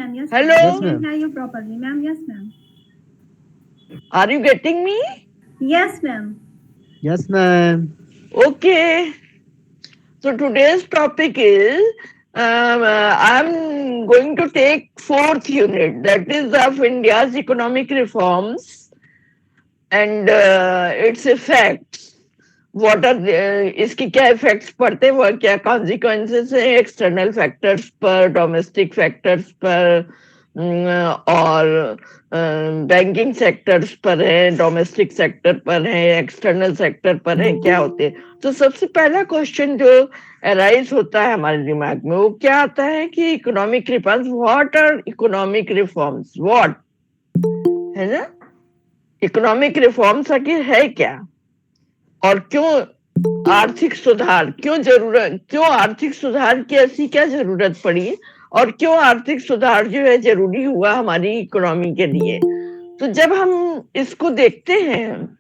ma'am. Yes, ma'am. Hello, I Yes, can ma'am. hear you properly, ma'am. Yes, ma'am. are you getting me? Yes, ma'am. Yes, ma'am. Okay. So today's topic is I'm going to take fourth unit, that is of India's economic reforms and its effects. What are इसके क्या effects पड़ते हैं, वो क्या consequences है external factors पर, domestic factors पर, और बैंकिंग सेक्टर्स पर है, डोमेस्टिक सेक्टर पर है, एक्सटर्नल सेक्टर पर है, क्या होते हैं। तो सबसे पहला क्वेश्चन जो अराइज होता है हमारे दिमाग में वो क्या आता है कि economic reforms, what are economic reforms, what है ना, इकोनॉमिक रिफॉर्म्स आखिर है क्या, और क्यों आर्थिक सुधार, क्यों आर्थिक सुधार की ऐसी क्या जरूरत पड़ी, और क्यों आर्थिक सुधार जो है जरूरी हुआ हमारी इकोनॉमी के लिए। तो जब हम इसको देखते हैं,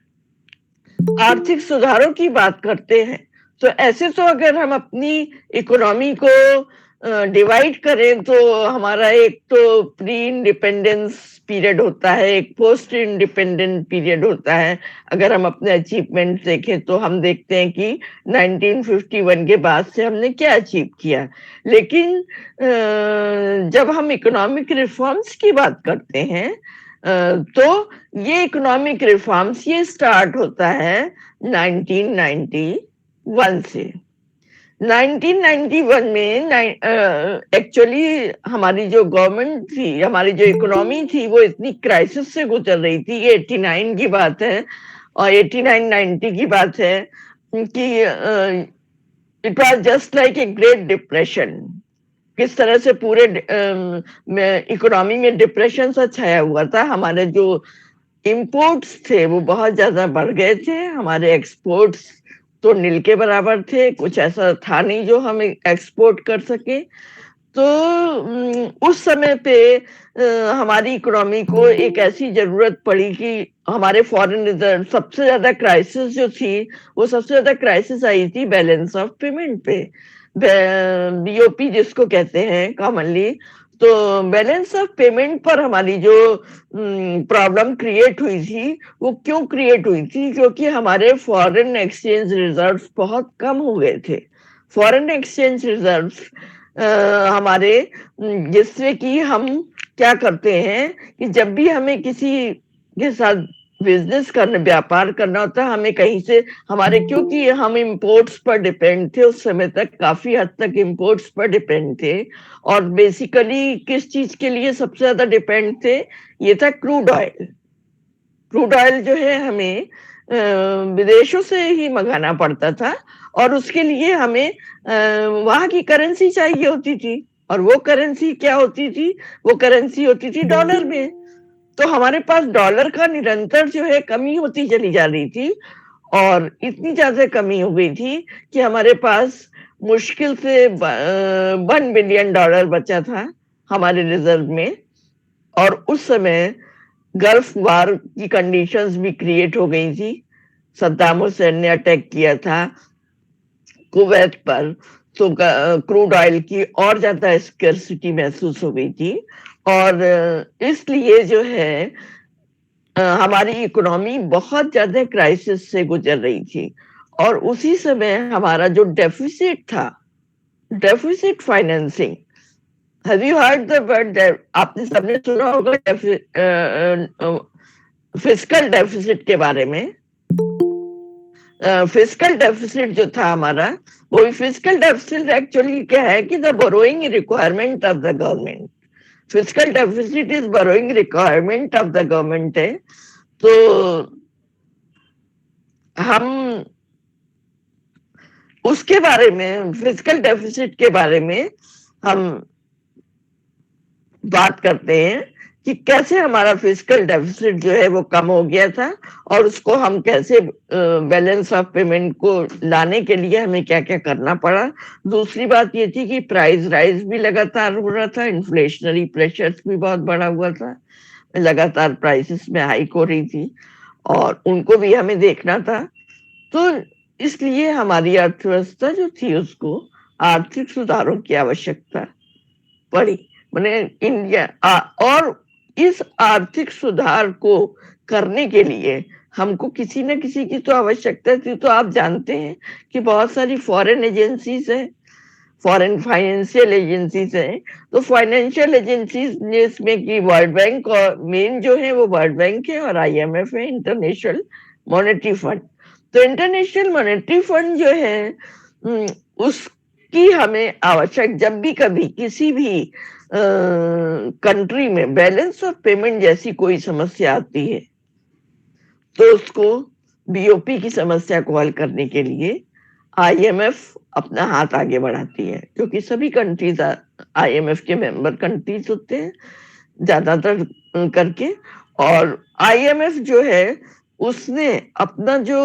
आर्थिक सुधारों की बात करते हैं, तो ऐसे तो अगर हम अपनी इकोनॉमी को डिवाइड करें तो हमारा एक तो प्री इंडिपेंडेंस पीरियड होता है, एक पोस्ट इंडिपेंडेंट पीरियड होता है। अगर हम अपने अचीवमेंट देखें तो हम देखते हैं कि 1951 के बाद से हमने क्या अचीव किया। लेकिन जब हम इकोनॉमिक रिफॉर्म्स की बात करते हैं तो ये इकोनॉमिक रिफॉर्म्स ये स्टार्ट होता है 1991 से। 1991 में एक्चुअली हमारी जो गवर्नमेंट थी, हमारी जो इकोनॉमी थी, वो इतनी क्राइसिस से गुजर रही थी। ये 89 की बात है और 89-90 की बात है कि it was just like a great depression. किस तरह से पूरे इकोनॉमी में डिप्रेशन सा छाया हुआ था। हमारे जो इंपोर्ट्स थे वो बहुत ज्यादा बढ़ गए थे, हमारे एक्सपोर्ट्स तो नील के बराबर थे, कुछ ऐसा था नहीं जो हम एक्सपोर्ट कर सके। तो उस समय पे हमारी इकोनॉमी को एक ऐसी जरूरत पड़ी कि हमारे फॉरेन रिजर्व, सबसे ज्यादा क्राइसिस जो थी वो सबसे ज्यादा क्राइसिस आई थी बैलेंस ऑफ पेमेंट पे, बीओपी जिसको कहते हैं कॉमनली। तो बैलेंस ऑफ पेमेंट पर हमारी जो प्रॉब्लम क्रिएट हुई थी, वो क्यों क्रिएट हुई थी, क्योंकि हमारे फॉरेन एक्सचेंज रिजर्व्स बहुत कम हो गए थे। फॉरेन एक्सचेंज रिजर्व्स हमारे, जिससे कि हम क्या करते हैं कि जब भी हमें किसी के साथ बिजनेस करना, व्यापार करना होता है, हमें कहीं से हमारे, क्योंकि हम इंपोर्ट्स पर डिपेंड थे उस समय तक, काफी हद तक इंपोर्ट्स पर डिपेंड थे। और बेसिकली किस चीज के लिए सबसे ज्यादा डिपेंड थे, ये था क्रूड ऑयल। क्रूड ऑयल जो है हमें विदेशों से ही मंगाना पड़ता था, और उसके लिए हमें वहां की करेंसी चाहिए होती थी। और वो करेंसी क्या होती थी, वो करेंसी होती थी डॉलर में। तो हमारे पास डॉलर का निरंतर जो है कमी होती चली जा रही थी, और इतनी ज्यादा कमी हो गई थी कि हमारे पास मुश्किल से $1 बिलियन बचा था हमारे रिजर्व में। और उस समय गल्फ वार की कंडीशंस भी क्रिएट हो गई थी। सद्दाम हुसैन ने अटैक किया था कुवैत पर, तो क्रूड ऑयल की और ज्यादा स्कर्सिटी महसूस हो गई थी। और इसलिए जो है हमारी इकोनॉमी बहुत ज्यादा क्राइसिस से गुजर रही थी। और उसी समय हमारा जो डेफिसिट था, deficit financing, have you heard the word, आपने सबने सुना होगा फिस्कल डेफिसिट के बारे में। फिस्कल डेफिसिट जो था हमारा, वो फिस्कल डेफिसिट एक्चुअली क्या है कि the borrowing requirement of the government. Fiscal deficit is borrowing requirement of the government है। तो हम उसके बारे में, फिजिकल डेफिसिट के बारे में हम बात करते हैं कि कैसे हमारा फिजिकल डेफिसिट जो है वो कम हो गया था, और उसको हम कैसे बैलेंस ऑफ पेमेंट को लाने के लिए हमें क्या क्या करना पड़ा। दूसरी बात ये थी कि प्राइस राइज भी लगातार हो रहा था, इन्फ्लेशनरी प्रेशर्स भी बहुत बढ़ा हुआ था, लगातार प्राइसेस में हाइक हो रही थी, और उनको भी हमें देखना था। तो इसलिए हमारी अर्थव्यवस्था जो थी उसको आर्थिक सुधारों की आवश्यकता पड़ी। मैंने इंडिया और इस आर्थिक सुधार को करने के लिए हमको किसी न किसी की तो आवश्यकता थी। तो आप जानते हैं कि बहुत सारी फॉरेन एजेंसीज है, फॉरेन फाइनेंशियल एजेंसीज हैं। तो फाइनेंशियल एजेंसीज जिसमें कि वर्ल्ड बैंक और मेन जो है वो वर्ल्ड बैंक है और आईएमएफ है, इंटरनेशनल मॉनेटरी फंड। तो इंटरनेशनल मॉनेटरी फंड जो है उसकी हमें आवश्यक, जब भी कभी किसी भी कंट्री में बैलेंस ऑफ पेमेंट जैसी कोई समस्या आती है तो उसको बीओपी की समस्या को हल करने के लिए आईएमएफ अपना हाथ आगे बढ़ाती है, क्योंकि सभी कंट्रीज आईएमएफ के मेंबर कंट्रीज होते हैं ज्यादातर करके। और आईएमएफ जो है उसने अपना जो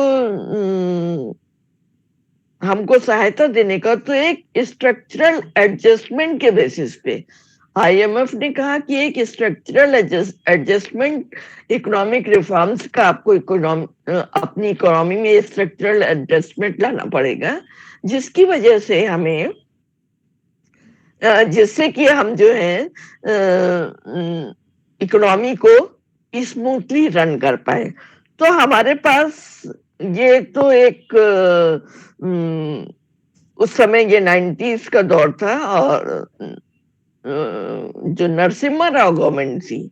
हमको सहायता देने का, तो एक स्ट्रक्चरल एडजस्टमेंट के बेसिस पे आईएमएफ ने कहा कि एक स्ट्रक्चरल एडजस्टमेंट, इकोनॉमिक रिफॉर्म्स का आपको अपनी इकोनॉमी में स्ट्रक्चरल एडजस्टमेंट लाना पड़ेगा, जिसकी वजह से हमें जिससे कि हम जो है इकोनॉमी को स्मूथली रन कर पाए। तो हमारे पास ये तो एक उस समय ये 90s का दौर था और जो नरसिम्हा राव गवर्नमेंट थी,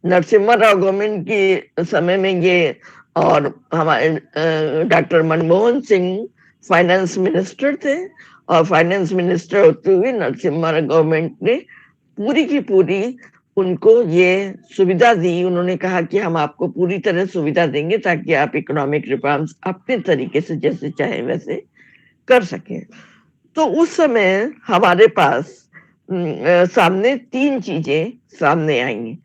नरसिम्हा राव गवर्नमेंट के समय में ये, और हमारे doctor Manmohan Singh finance minister थे और फाइनेंस मिनिस्टर होते हुए नरसिम्हा राव गवर्नमेंट ने पूरी की पूरी उनको ये सुविधा दी। उन्होंने कहा कि हम आपको पूरी तरह सुविधा देंगे ताकि आप इकोनॉमिक रिफॉर्म्स अपने तरीके से जैसे चाहे वैसे कर सके। तो उस समय हमारे पास सामने तीन चीजें सामने आई।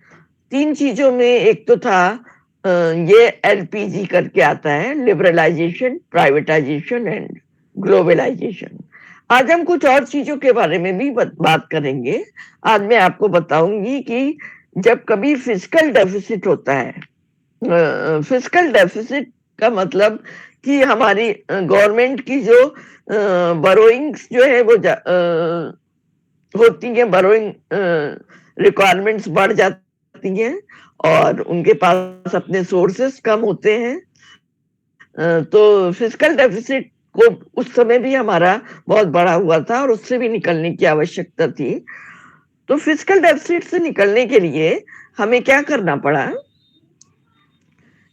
तीन चीजों में एक तो था ये एलपीजी करके आता है, लिबरलाइजेशन, प्राइवेटाइजेशन एंड ग्लोबलाइजेशन। आज हम कुछ और चीजों के बारे में भी बात करेंगे। आज मैं आपको बताऊंगी कि जब कभी फिस्कल डेफिसिट होता है, फिस्कल डेफिसिट का मतलब कि हमारी गवर्नमेंट की जो बोरोइंग्स जो है वो होती है, बोरोइंग रिक्वायरमेंट्स बढ़ जाती हैं और उनके पास अपने सोर्सेस कम होते हैं। तो फिस्कल डेफिसिट को उस समय भी हमारा बहुत बड़ा हुआ था और उससे भी निकलने की आवश्यकता थी। तो फिस्कल डेफिसिट से निकलने के लिए हमें क्या करना पड़ा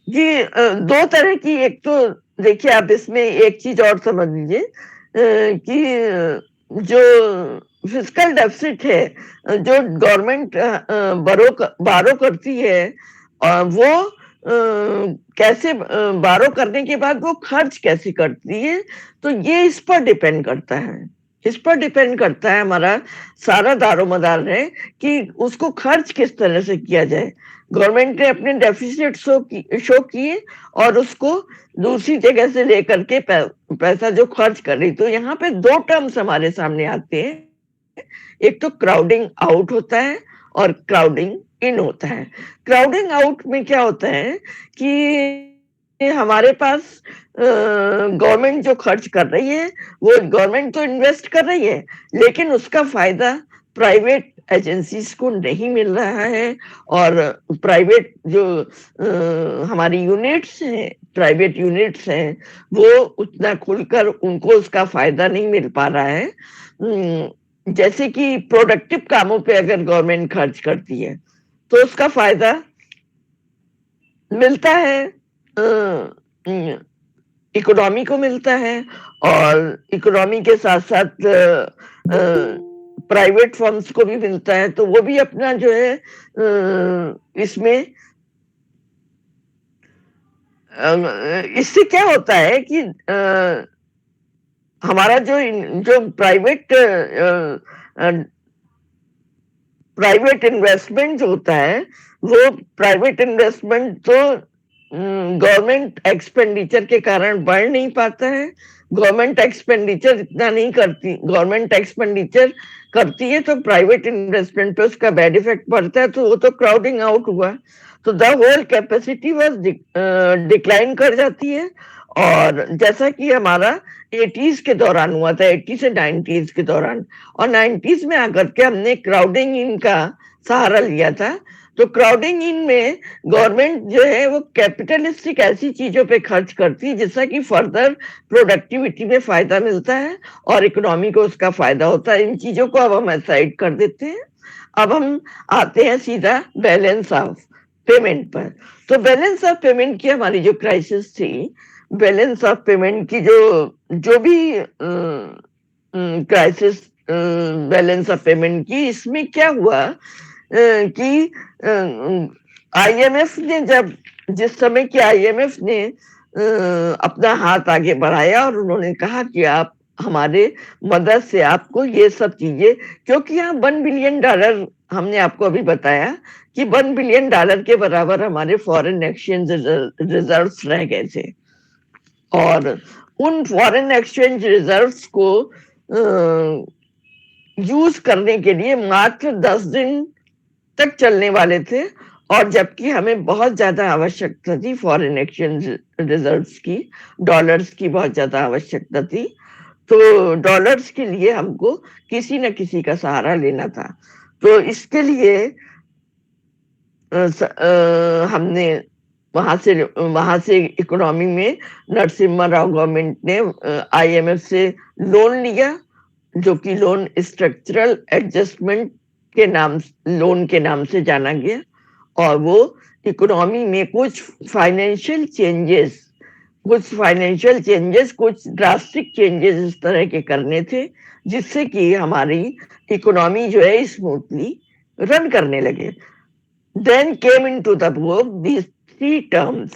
कि दो तरह की, एक तो देखिए आप इसमें एक चीज और समझ लीजिए कि जो फिस्कल डेफिसिट है, जो गवर्नमेंट बारो करती है और वो कैसे बारो करने के बाद वो खर्च कैसे करती है, तो ये इस पर डिपेंड करता है। इस पर डिपेंड करता है हमारा सारा दारोमदार है कि उसको खर्च किस तरह से किया जाए। गवर्नमेंट ने अपने डेफिसिट शो किए और उसको दूसरी जगह से लेकर के पैसा जो खर्च कर रही। तो यहाँ पे दो टर्म्स हमारे सामने आते हैं, एक तो क्राउडिंग आउट होता है और क्राउडिंग इन होता है। क्राउडिंग आउट में क्या होता है कि हमारे पास गवर्नमेंट जो खर्च कर रही है वो गवर्नमेंट तो इन्वेस्ट कर रही है, लेकिन उसका फायदा प्राइवेट एजेंसीज को नहीं मिल रहा है और प्राइवेट जो हमारी यूनिट्स हैं, प्राइवेट यूनिट्स हैं, वो उतना खुलकर उनको उसका फायदा नहीं मिल पा रहा है। जैसे कि प्रोडक्टिव कामों पे अगर गवर्नमेंट खर्च करती है तो उसका फायदा मिलता है, इकोनॉमी को मिलता है और इकोनॉमी के साथ साथ प्राइवेट फर्म्स को भी मिलता है। तो वो भी अपना जो है इसमें इससे क्या होता है कि हमारा जो प्राइवेट इन्वेस्टमेंट जो होता है, वो प्राइवेट इन्वेस्टमेंट तो गवर्नमेंट एक्सपेंडिचर के कारण बढ़ नहीं पाता है। गवर्नमेंट एक्सपेंडिचर इतना नहीं करती, गवर्नमेंट एक्सपेंडिचर करती है तो प्राइवेट इन्वेस्टमेंट पे उसका बैड इफेक्ट पड़ता है, तो वो तो क्राउडिंग आउट हुआ। तो the whole capacity was decline कर जाती है और जैसा कि हमारा 80s के दौरान हुआ था, 80 से 90s के दौरान, और 90s में आकर के हमने क्राउडिंग इन का सहारा लिया था। तो क्राउडिंग इन में गवर्नमेंट जो है वो कैपिटलिस्टिक ऐसी चीजों पे खर्च करती है जिससे कि फर्दर प्रोडक्टिविटी में फायदा मिलता है और इकोनॉमी को उसका फायदा होता है। इन चीजों को अब हम असाइड कर देते हैं। अब हम आते हैं सीधा बैलेंस ऑफ पेमेंट पर। तो बैलेंस ऑफ पेमेंट की हमारी जो क्राइसिस थी, बैलेंस ऑफ पेमेंट की जो भी क्राइसिस बैलेंस ऑफ पेमेंट की, इसमें क्या हुआ कि आईएमएफ ने जिस समय कि आईएमएफ ने अपना हाथ आगे बढ़ाया और उन्होंने कहा कि आप हमारे मदद से आपको ये सब चीजें, क्योंकि यहाँ $1 बिलियन हमने आपको अभी बताया कि $1 बिलियन के बराबर हमारे फॉरेन एक्सचेंज रिजर्व्स रह गए थे, और उन फॉरेन एक्सचेंज रिजर्व्स को यूज करने के लिए मात्र 10 दिन तक चलने वाले थे, और जबकि हमें बहुत ज्यादा आवश्यकता थी फॉरेन एक्सचेंज रिजर्व्स की, डॉलर्स की बहुत ज्यादा आवश्यकता थी। तो डॉलर्स के लिए हमको किसी न किसी का सहारा लेना था। तो इसके लिए हमने वहां से इकोनॉमी में नरसिम्हा राव गवर्नमेंट ने आईएमएफ से लोन लिया, जो कि लोन स्ट्रक्चरल एडजस्टमेंट के लोन के नाम से जाना गया, और वो इकोनॉमी में कुछ फाइनेंशियल चेंजेस, कुछ ड्रास्टिक चेंजेस इस तरह के करने थे जिससे कि हमारी इकोनॉमी जो है स्मूथली रन करने लगे। Then came into the book these 3 terms: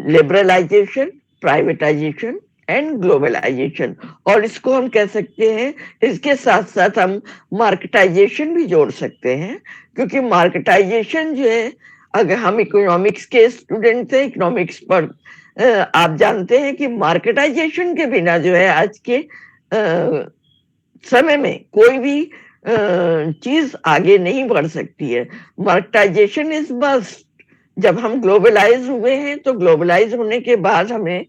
liberalization, privatization and globalization. और इसको हम कह सकते हैं, इसके साथ साथ हम मार्केटाइजेशन भी जोड़ सकते हैं, क्योंकि मार्केटाइजेशन जो है, अगर हम इकोनॉमिक्स के स्टूडेंट थे, इकोनॉमिक्स पर आप जानते हैं कि मार्केटाइजेशन के बिना जो है आज के समय में कोई भी चीज आगे नहीं बढ़ सकती है। Marketisation is must. जब हम ग्लोबलाइज हुए हैं तो ग्लोबलाइज होने के बाद हमें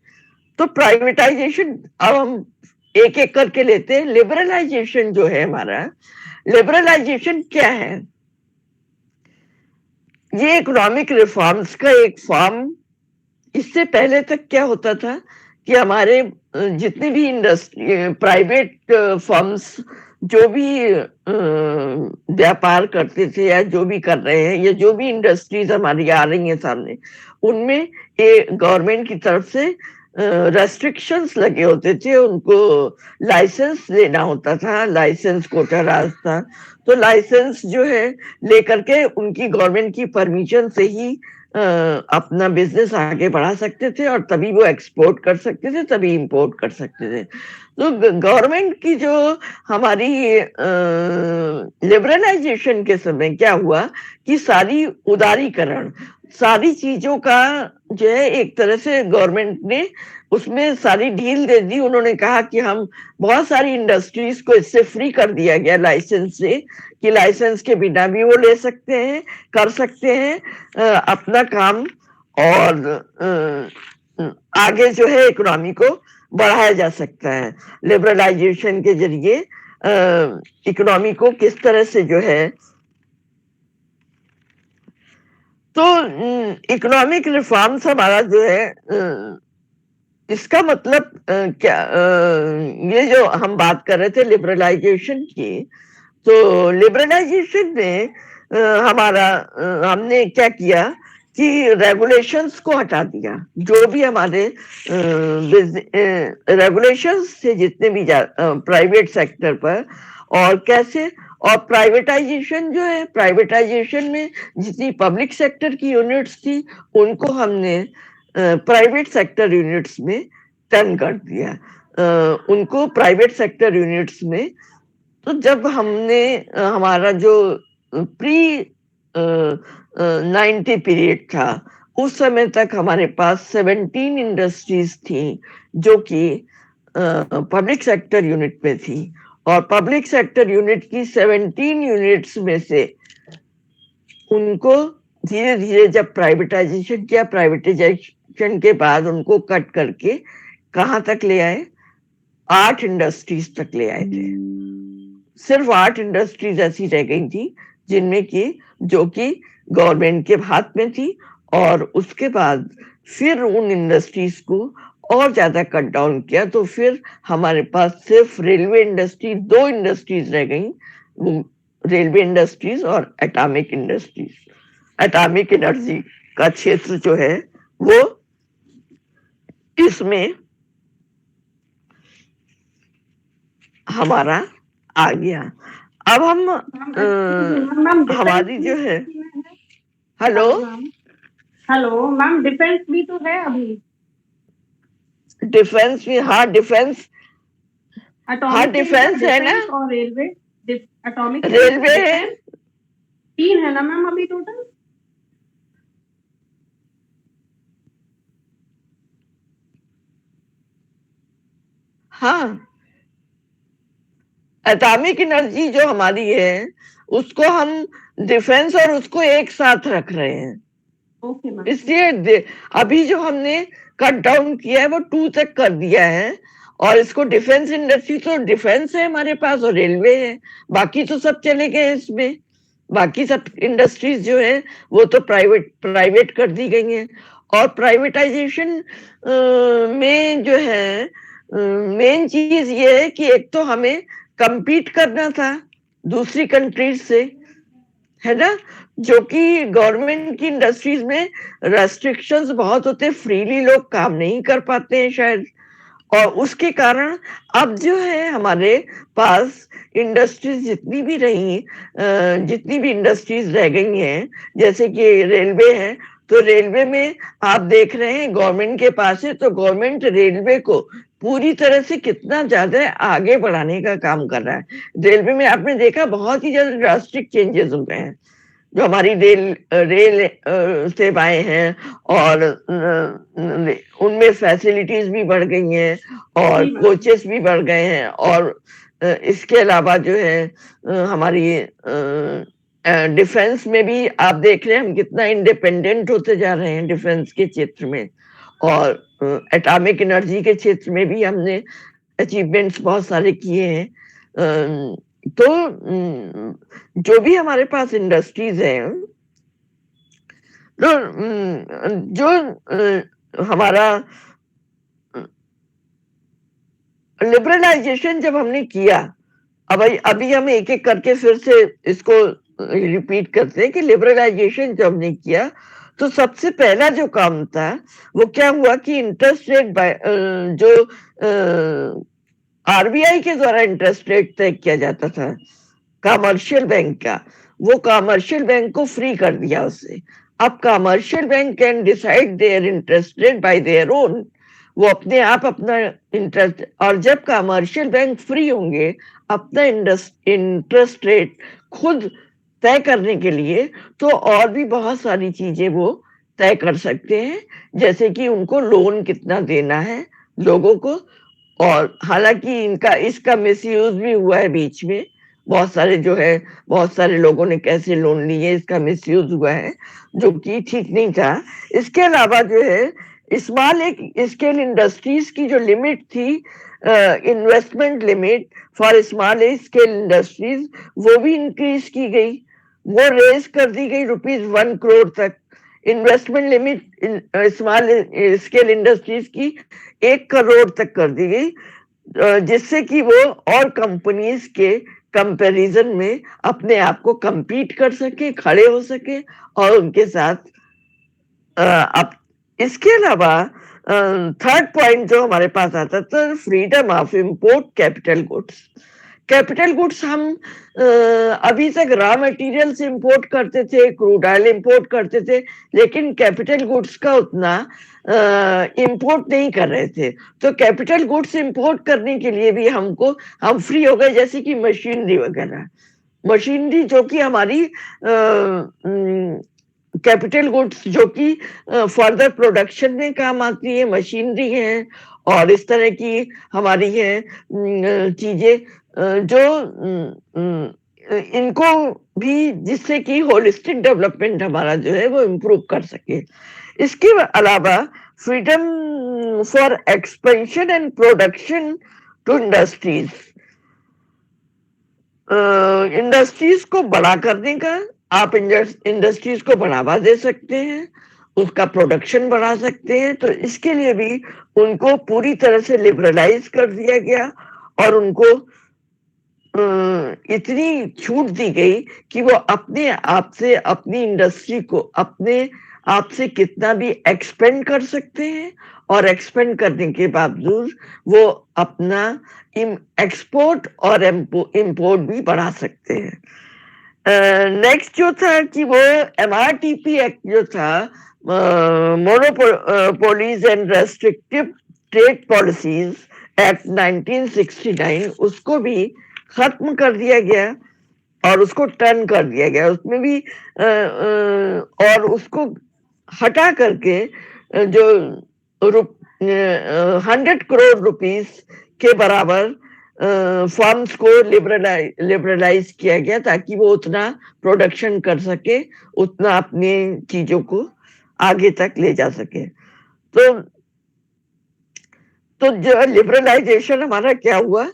तो प्राइवेटाइजेशन, अब हम एक एक करके लेते हैं। लिबरलाइजेशन जो है हमारा, लिबरलाइजेशन क्या है? ये इकोनॉमिक रिफॉर्म्स का एक फॉर्म। इससे पहले तक क्या होता था कि हमारे जितने भी इंडस्ट्री, प्राइवेट फर्म्स जो भी व्यापार करते थे या जो भी कर रहे हैं, या जो भी इंडस्ट्रीज हमारी आ रही हैं सामने, उनमें ये गवर्नमेंट की तरफ से रेस्ट्रिक्शंस लगे होते थे, उनको लाइसेंस लेना होता था, लाइसेंस कोटा राज था। तो लाइसेंस जो है लेकर के उनकी गवर्नमेंट की परमिशन से ही अपना बिजनेस आगे बढ़ा सकते थे, और तभी वो एक्सपोर्ट कर सकते थे, तभी इंपोर्ट कर सकते थे। तो गवर्नमेंट की जो हमारी लिबरलाइजेशन के समय क्या हुआ कि सारी उदारीकरण, सारी चीजों का जो है एक तरह से गवर्नमेंट ने उसमें सारी ढील दे दी। उन्होंने कहा कि हम बहुत सारी इंडस्ट्रीज को इससे फ्री कर दिया गया लाइसेंस से, कि लाइसेंस के बिना भी वो ले सकते हैं, कर सकते हैं अपना काम, और आगे जो है इकोनॉमी को बढ़ाया जा सकता है। लिबरलाइजेशन के जरिए इकोनॉमी को किस तरह से जो है, तो इकोनॉमिक रिफॉर्म्स हमारा जो है, इसका मतलब क्या, ये जो हम बात कर रहे थे लिबरलाइजेशन की, तो लिबरलाइजेशन में हमने क्या किया कि रेगुलेशंस को हटा दिया। जो भी हमारे रेगुलेशंस थे जितने भी प्राइवेट सेक्टर पर, और कैसे, और प्राइवेटाइजेशन जो है, प्राइवेटाइजेशन में जितनी पब्लिक सेक्टर की यूनिट्स थी उनको हमने प्राइवेट सेक्टर यूनिट्स में टर्न कर दिया, उनको प्राइवेट सेक्टर यूनिट्स में। तो जब हमने हमारा जो प्री 90 पीरियड था, उस समय तक हमारे पास 17 इंडस्ट्रीज थी जो कि पब्लिक सेक्टर यूनिट में थी, और पब्लिक सेक्टर यूनिट की 17 यूनिट्स में से उनको धीरे धीरे जब प्राइवेटाइजेशन किया, प्रोडक्शन के बाद उनको कट करके कहाँ तक ले आए, 8 इंडस्ट्रीज तक ले आए थे। सिर्फ 8 इंडस्ट्रीज ऐसी रह गई थी जिनमें की जो कि गवर्नमेंट के हाथ में थी, और उसके बाद फिर उन इंडस्ट्रीज को और ज्यादा कट डाउन किया। तो फिर हमारे पास सिर्फ रेलवे इंडस्ट्री, 2 इंडस्ट्रीज रह गई, वो रेलवे इंडस्ट्रीज और एटॉमिक इंडस्ट्रीज। एटॉमिक एनर्जी का क्षेत्र जो है वो इसमें हमारा आ गया। अब हम हमारी जो है, हेलो हेलो मैम, डिफेंस भी तो है अभी। डिफेंस भी, हाँ डिफेंस है ना, और रेलवे, एटॉमिक रेलवे है, 3 है ना मैम अभी टोटल। हाँ एटॉमिक एनर्जी जो हमारी है उसको हम डिफेंस और उसको एक साथ रख रहे हैं। इसलिए अभी जो हमने कट डाउन किया है वो 2 तक कर दिया है, और इसको डिफेंस इंडस्ट्री, तो डिफेंस है हमारे पास और रेलवे है, बाकी तो सब चले गए इसमें। बाकी सब इंडस्ट्रीज जो है वो तो प्राइवेट कर दी गई हैं। और प्राइवेटाइजेशन में जो है मेन चीज ये है कि एक तो हमें compete करना था दूसरी कंट्रीज से, है ना, जो कि गवर्नमेंट की इंडस्ट्रीज में रेस्ट्रिक्शंस बहुत होते, फ्रीली लोग काम नहीं कर पाते हैं शायद, और उसके कारण अब जो है हमारे पास इंडस्ट्रीज जितनी भी रही, जितनी भी इंडस्ट्रीज रह गई हैं, जैसे कि रेलवे है, तो रेलवे में आप देख रहे हैं गवर्नमेंट के पास है, तो गवर्नमेंट रेलवे को पूरी तरह से कितना ज्यादा आगे बढ़ाने का काम कर रहा है। रेलवे में आपने देखा बहुत ही ज्यादा ड्रास्टिक चेंजेस हो गए हैं, जो हमारी रेल सेवाएं हैं, और उनमें फैसिलिटीज भी बढ़ गई हैं, और कोचेस भी बढ़ गए हैं, और इसके अलावा जो है हमारी डिफेंस में भी आप देख रहे हैं हम कितना इंडिपेंडेंट होते जा रहे हैं डिफेंस के क्षेत्र में, और एटॉमिक एनर्जी के क्षेत्र में भी हमने अचीवमेंट्स बहुत सारे किए हैं। तो जो भी हमारे पास इंडस्ट्रीज हैं, तो जो हमारा लिबरलाइजेशन जब हमने किया, अब अभी हम एक एक करके फिर से इसको रिपीट करते हैं कि लिबरलाइजेशन जब हमने किया तो सबसे पहला जो काम था वो क्या हुआ कि इंटरेस्ट रेट जो आरबीआई के द्वारा इंटरेस्ट रेट तय किया जाता था कमर्शियल बैंक का, वो कमर्शियल बैंक को फ्री कर दिया उससे। अब commercial bank can decide their interest rate by their own, वो अपने आप अपना इंटरेस्ट, और जब कमर्शियल बैंक फ्री होंगे अपना इंटरेस्ट रेट खुद तय करने के लिए, तो और भी बहुत सारी चीजें वो तय कर सकते हैं, जैसे कि उनको लोन कितना देना है लोगों को। और हालांकि इसका मिसयूज भी हुआ है बीच में, बहुत सारे लोगों ने कैसे लोन लिए, इसका मिसयूज हुआ है जो कि ठीक नहीं था। इसके अलावा जो है स्मॉल स्केल इंडस्ट्रीज की जो लिमिट थी, investment limit for small scale industries, वो भी इंक्रीज की गई, वो रेज कर दी गई ₹1 करोड़ तक। Investment limit small scale industries की 1 करोड़ तक कर दी गई, जिससे कि वो और कंपनीज के कंपैरिजन में अपने आप को compete कर सके, खड़े हो सके और उनके साथ। अब इसके अलावा थर्ड पॉइंट जो हमारे पास आता था, freedom of import capital goods. Capital goods हम अभी तक रॉ मटेरियल्स इंपोर्ट करते थे, क्रूड ऑयल इंपोर्ट करते थे, लेकिन कैपिटल गुड्स का उतना इंपोर्ट नहीं कर रहे थे। तो कैपिटल गुड्स इंपोर्ट करने के लिए भी हम फ्री हो गए, जैसे कि मशीनरी वगैरह, मशीनरी जो कि हमारी कैपिटल गुड्स जो कि फर्दर प्रोडक्शन में काम आती है, मशीनरी है, और इस तरह की हमारी है चीजें जो इनको भी, जिससे कि होलिस्टिक डेवलपमेंट हमारा जो है वो इम्प्रूव कर सके। इसके अलावा freedom for expansion and production to industries. Industries को बड़ा करने का, आप इंडस्ट्रीज को बढ़ावा दे सकते हैं, उसका प्रोडक्शन बढ़ा सकते हैं, तो इसके लिए भी उनको पूरी तरह से लिबरलाइज कर दिया गया और उनको इतनी छूट दी गई कि वो अपने आप से अपनी इंडस्ट्री को अपने आप से कितना भी एक्सपेंड कर सकते हैं और एक्सपेंड करने के बावजूद वो अपना एक्सपोर्ट और इंपोर्ट भी बढ़ा सकते हैं। नेक्स्ट जो था कि वो MRTP एक्ट जो था, monopolies and restrictive trade policies act 1969, उसको भी खत्म कर दिया गया और उसको टर्न कर दिया गया। उसमें भी और उसको हटा करके जो 100 करोड़ रुपीस के बराबर फर्म्स को लिबरलाइज किया गया ताकि वो उतना प्रोडक्शन कर सके, उतना अपनी चीजों को आगे तक ले जा सके। तो जो लिबरलाइजेशन हमारा क्या हुआ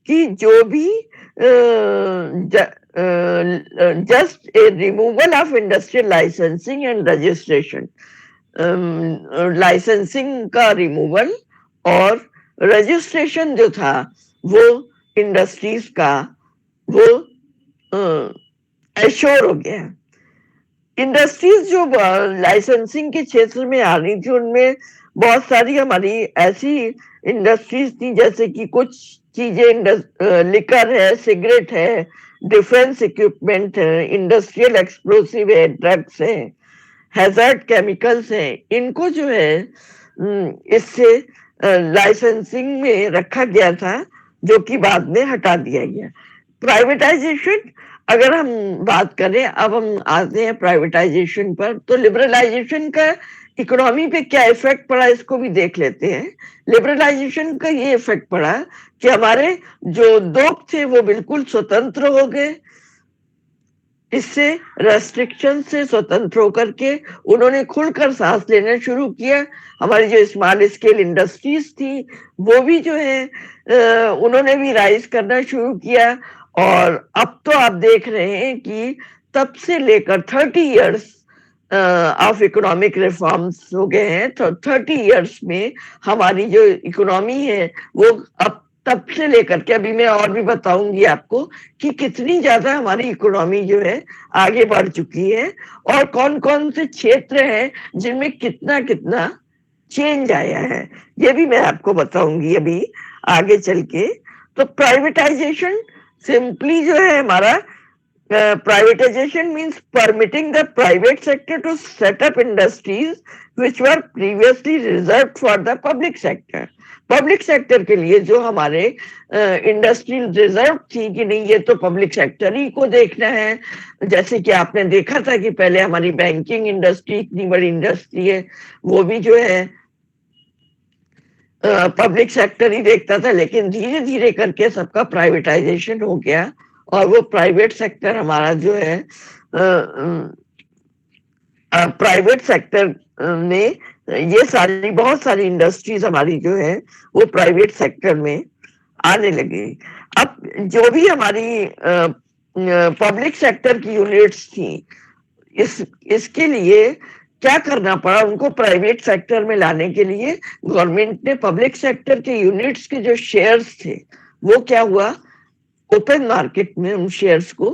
कि जो भी just a removal of industrial licensing and registration, licensing का रिमूवल और रजिस्ट्रेशन जो था वो इंडस्ट्रीज का वो एश्योर हो गया। इंडस्ट्रीज जो लाइसेंसिंग के क्षेत्र में आ रही थी उनमें बहुत सारी हमारी ऐसी इंडस्ट्रीज थी जैसे कि कुछ चीजें लिकर है, सिगरेट है, डिफेंस इक्विपमेंट है, इंडस्ट्रियल एक्सप्लोसिव है, ड्रग्स है, हैजर्ड केमिकल्स है। इनको जो है इससे लाइसेंसिंग में रखा गया था जो कि बाद में हटा दिया गया। प्राइवेटाइजेशन, अगर हम बात करें, अब हम आते हैं प्राइवेटाइजेशन पर, तो लिबरलाइजेशन का इकोनॉमी पे क्या इफेक्ट पड़ा इसको भी देख लेते हैं। लिबरलाइजेशन का ये इफेक्ट पड़ा कि हमारे जो उद्योग थे वो बिल्कुल स्वतंत्र हो गए। इससे रेस्ट्रिक्शन से स्वतंत्र होकर के उन्होंने खुलकर सांस लेना शुरू किया। हमारी जो स्मॉल स्केल इंडस्ट्रीज थी वो भी जो है उन्होंने भी राइज करना शुरू किया। और अब तो आप देख रहे हैं कि तब से लेकर 30 इयर्स ऑफ इकोनॉमिक रिफॉर्म्स हो गए हैं। तो 30 इयर्स में हमारी जो इकोनॉमी है वो अब तब से लेकर के, अभी मैं और भी बताऊंगी आपको कि कितनी ज्यादा हमारी इकोनॉमी जो है आगे बढ़ चुकी है और कौन कौन से क्षेत्र हैं जिनमें कितना कितना चेंज आया है, ये भी मैं आपको बताऊंगी अभी आगे चल के। तो प्राइवेटाइजेशन सिंपली जो है हमारा, privatization means permitting the private sector to set up industries which were previously reserved for the public sector. Public sector के लिए जो हमारे इंडस्ट्री रिजर्व थी कि नहीं, ये तो पब्लिक सेक्टर ही को देखना है। जैसे कि आपने देखा था कि पहले हमारी बैंकिंग इंडस्ट्री इतनी बड़ी इंडस्ट्री है, वो भी जो है पब्लिक सेक्टर ही देखता था, लेकिन धीरे धीरे करके सबका प्राइवेटाइजेशन हो गया और वो प्राइवेट सेक्टर हमारा जो है प्राइवेट सेक्टर ने ये सारी बहुत सारी इंडस्ट्रीज हमारी जो है वो प्राइवेट सेक्टर में आने लगी। अब जो भी हमारी पब्लिक सेक्टर की यूनिट्स थी, इसके लिए क्या करना पड़ा, उनको प्राइवेट सेक्टर में लाने के लिए गवर्नमेंट ने पब्लिक सेक्टर के यूनिट्स के जो शेयर्स थे वो क्या हुआ, ओपन मार्केट में उन शेयर्स को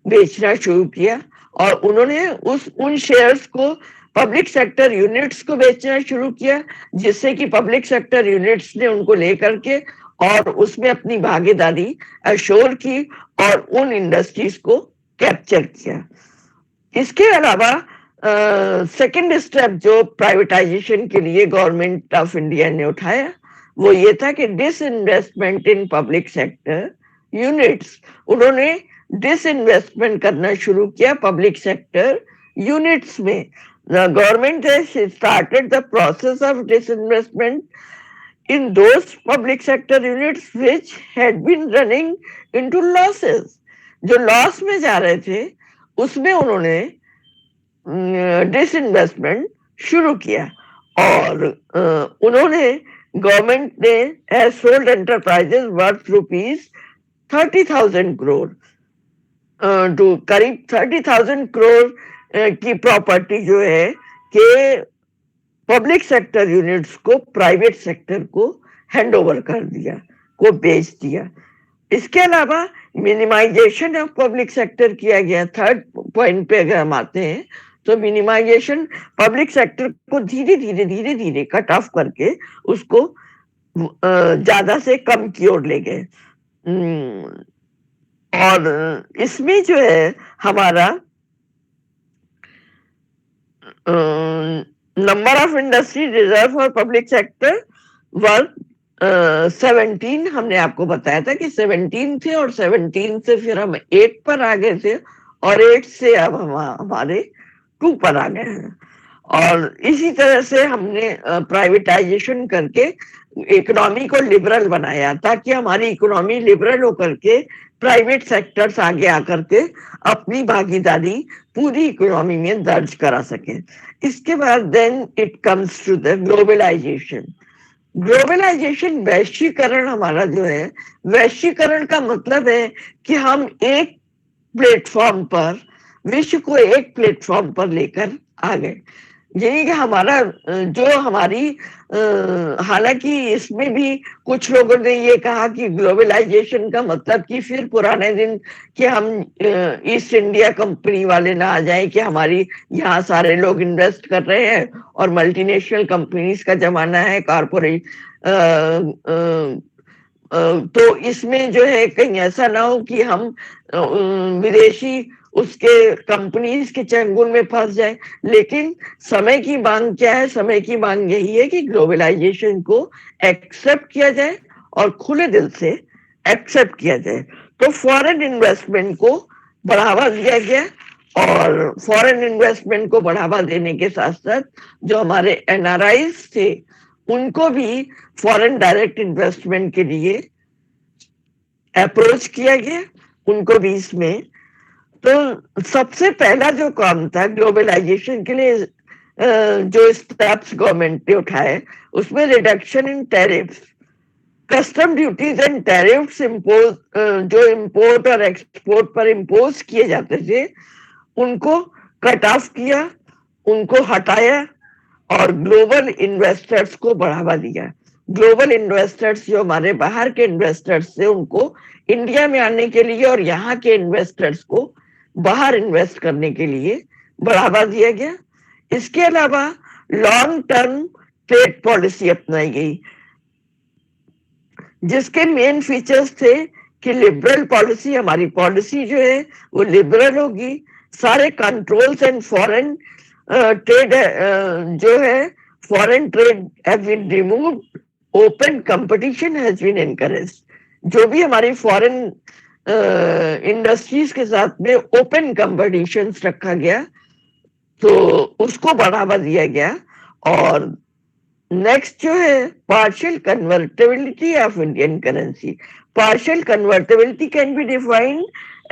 बेचना शुरू किया और उन्होंने उन शेयर्स को पब्लिक सेक्टर यूनिट्स को बेचना शुरू किया, जिससे कि पब्लिक सेक्टर यूनिट्स ने उनको लेकर के और उसमें अपनी भागीदारी अश्योर की और उन इंडस्ट्रीज को कैप्चर किया। इसके अलावा सेकंड स्टेप जो प्राइवेटाइजेशन के लिए गवर्नमेंट ऑफ इंडिया ने उठाया वो ये था कि disinvestment in public sector units. उन्होंने डिसइन्वेस्टमेंट करना शुरू किया पब्लिक सेक्टर यूनिट्स में। The government has started the process of disinvestment in those public sector units which had been running into losses. जो लॉस में जा रहे थे उसमें उन्होंने डिसइन्वेस्टमेंट शुरू किया और उन्होंने गवर्नमेंट ने has sold enterprises worth ₹30,000 crore to करीब 30,000 करोड़ की प्रॉपर्टी जो है कि पब्लिक सेक्टर यूनिट्स को प्राइवेट सेक्टर को हैंड ओवर कर दिया, को बेच दिया। इसके अलावा मिनिमाइजेशन ऑफ पब्लिक सेक्टर किया गया। थर्ड पॉइंट पे अगर हम आते हैं तो मिनिमाइजेशन, पब्लिक सेक्टर को धीरे धीरे कट ऑफ करके उसको ज्यादा से कम की ओर ले गए। और इसमें जो है हमारा number of industry reserve for public sector work 17 हमने आपको बताया था कि 17 थे और 17 से फिर हम 8 पर आ गए थे और 8 से अब हम हमारे 2 पर आ गए हैं। और इसी तरह से हमने प्राइवेटाइजेशन करके इकोनॉमी को लिबरल बनाया ताकि हमारी इकोनॉमी लिबरल होकर के प्राइवेट सेक्टर्स आगे आकर के अपनी भागीदारी पूरी इकोनॉमी में दर्ज करा सके। इसके बाद then it comes to the globalization. Globalization, वैश्वीकरण हमारा जो है, वैश्वीकरण का मतलब है कि हम एक प्लेटफॉर्म पर, विश्व को एक प्लेटफॉर्म पर लेकर आ गए। यही कि हमारा जो हमारी हालांकि इसमें भी कुछ लोगों ने ये कहा कि ग्लोबलाइजेशन का मतलब कि फिर पुराने दिन कि हम ईस्ट इंडिया कंपनी वाले ना आ जाए कि हमारी यहाँ सारे लोग इन्वेस्ट कर रहे हैं और मल्टीनेशनल कंपनीज का जमाना है, कॉर्पोरेट तो इसमें जो है कहीं ऐसा ना हो कि हम विदेशी उसके कंपनीज के चंगुल में फंस जाए। लेकिन समय की मांग क्या है? समय की मांग यही है कि ग्लोबलाइजेशन को एक्सेप्ट किया जाए और खुले दिल से एक्सेप्ट किया जाए। तो फॉरेन इन्वेस्टमेंट को बढ़ावा दिया गया और फॉरेन इन्वेस्टमेंट को बढ़ावा देने के साथ साथ जो हमारे एनआरआईज थे उनको भी फॉरेन डायरेक्ट इन्वेस्टमेंट के लिए अप्रोच किया गया, उनको भी इसमें। तो सबसे पहला जो काम था ग्लोबलाइजेशन के लिए जो स्टेप्स गवर्नमेंट ने उठाए उसमें reduction in tariffs, custom duties and tariffs impose, जो इंपोर्ट और एक्सपोर्ट पर इम्पोज किए जाते थे उनको कट ऑफ किया, उनको हटाया और ग्लोबल इन्वेस्टर्स को बढ़ावा दिया। ग्लोबल इन्वेस्टर्स जो हमारे बाहर के इन्वेस्टर्स थे उनको इंडिया में आने के लिए और यहाँ के इन्वेस्टर्स को बाहर इन्वेस्ट करने के लिए बढ़ावा दिया गया। इसके अलावा लॉन्ग टर्म ट्रेड पॉलिसी अपनाई गई जिसके मेन फीचर्स थे कि लिबरल पॉलिसी, हमारी पॉलिसी जो है वो लिबरल होगी, सारे कंट्रोल्स एंड फॉरेन ट्रेड जो है foreign trade have been removed, open competition has been encouraged. जो भी हमारी फॉरेन इंडस्ट्रीज के साथ में ओपन कंपटीशन रखा गया तो उसको बढ़ावा दिया गया। और नेक्स्ट जो है partial convertibility of Indian currency. Partial convertibility can be defined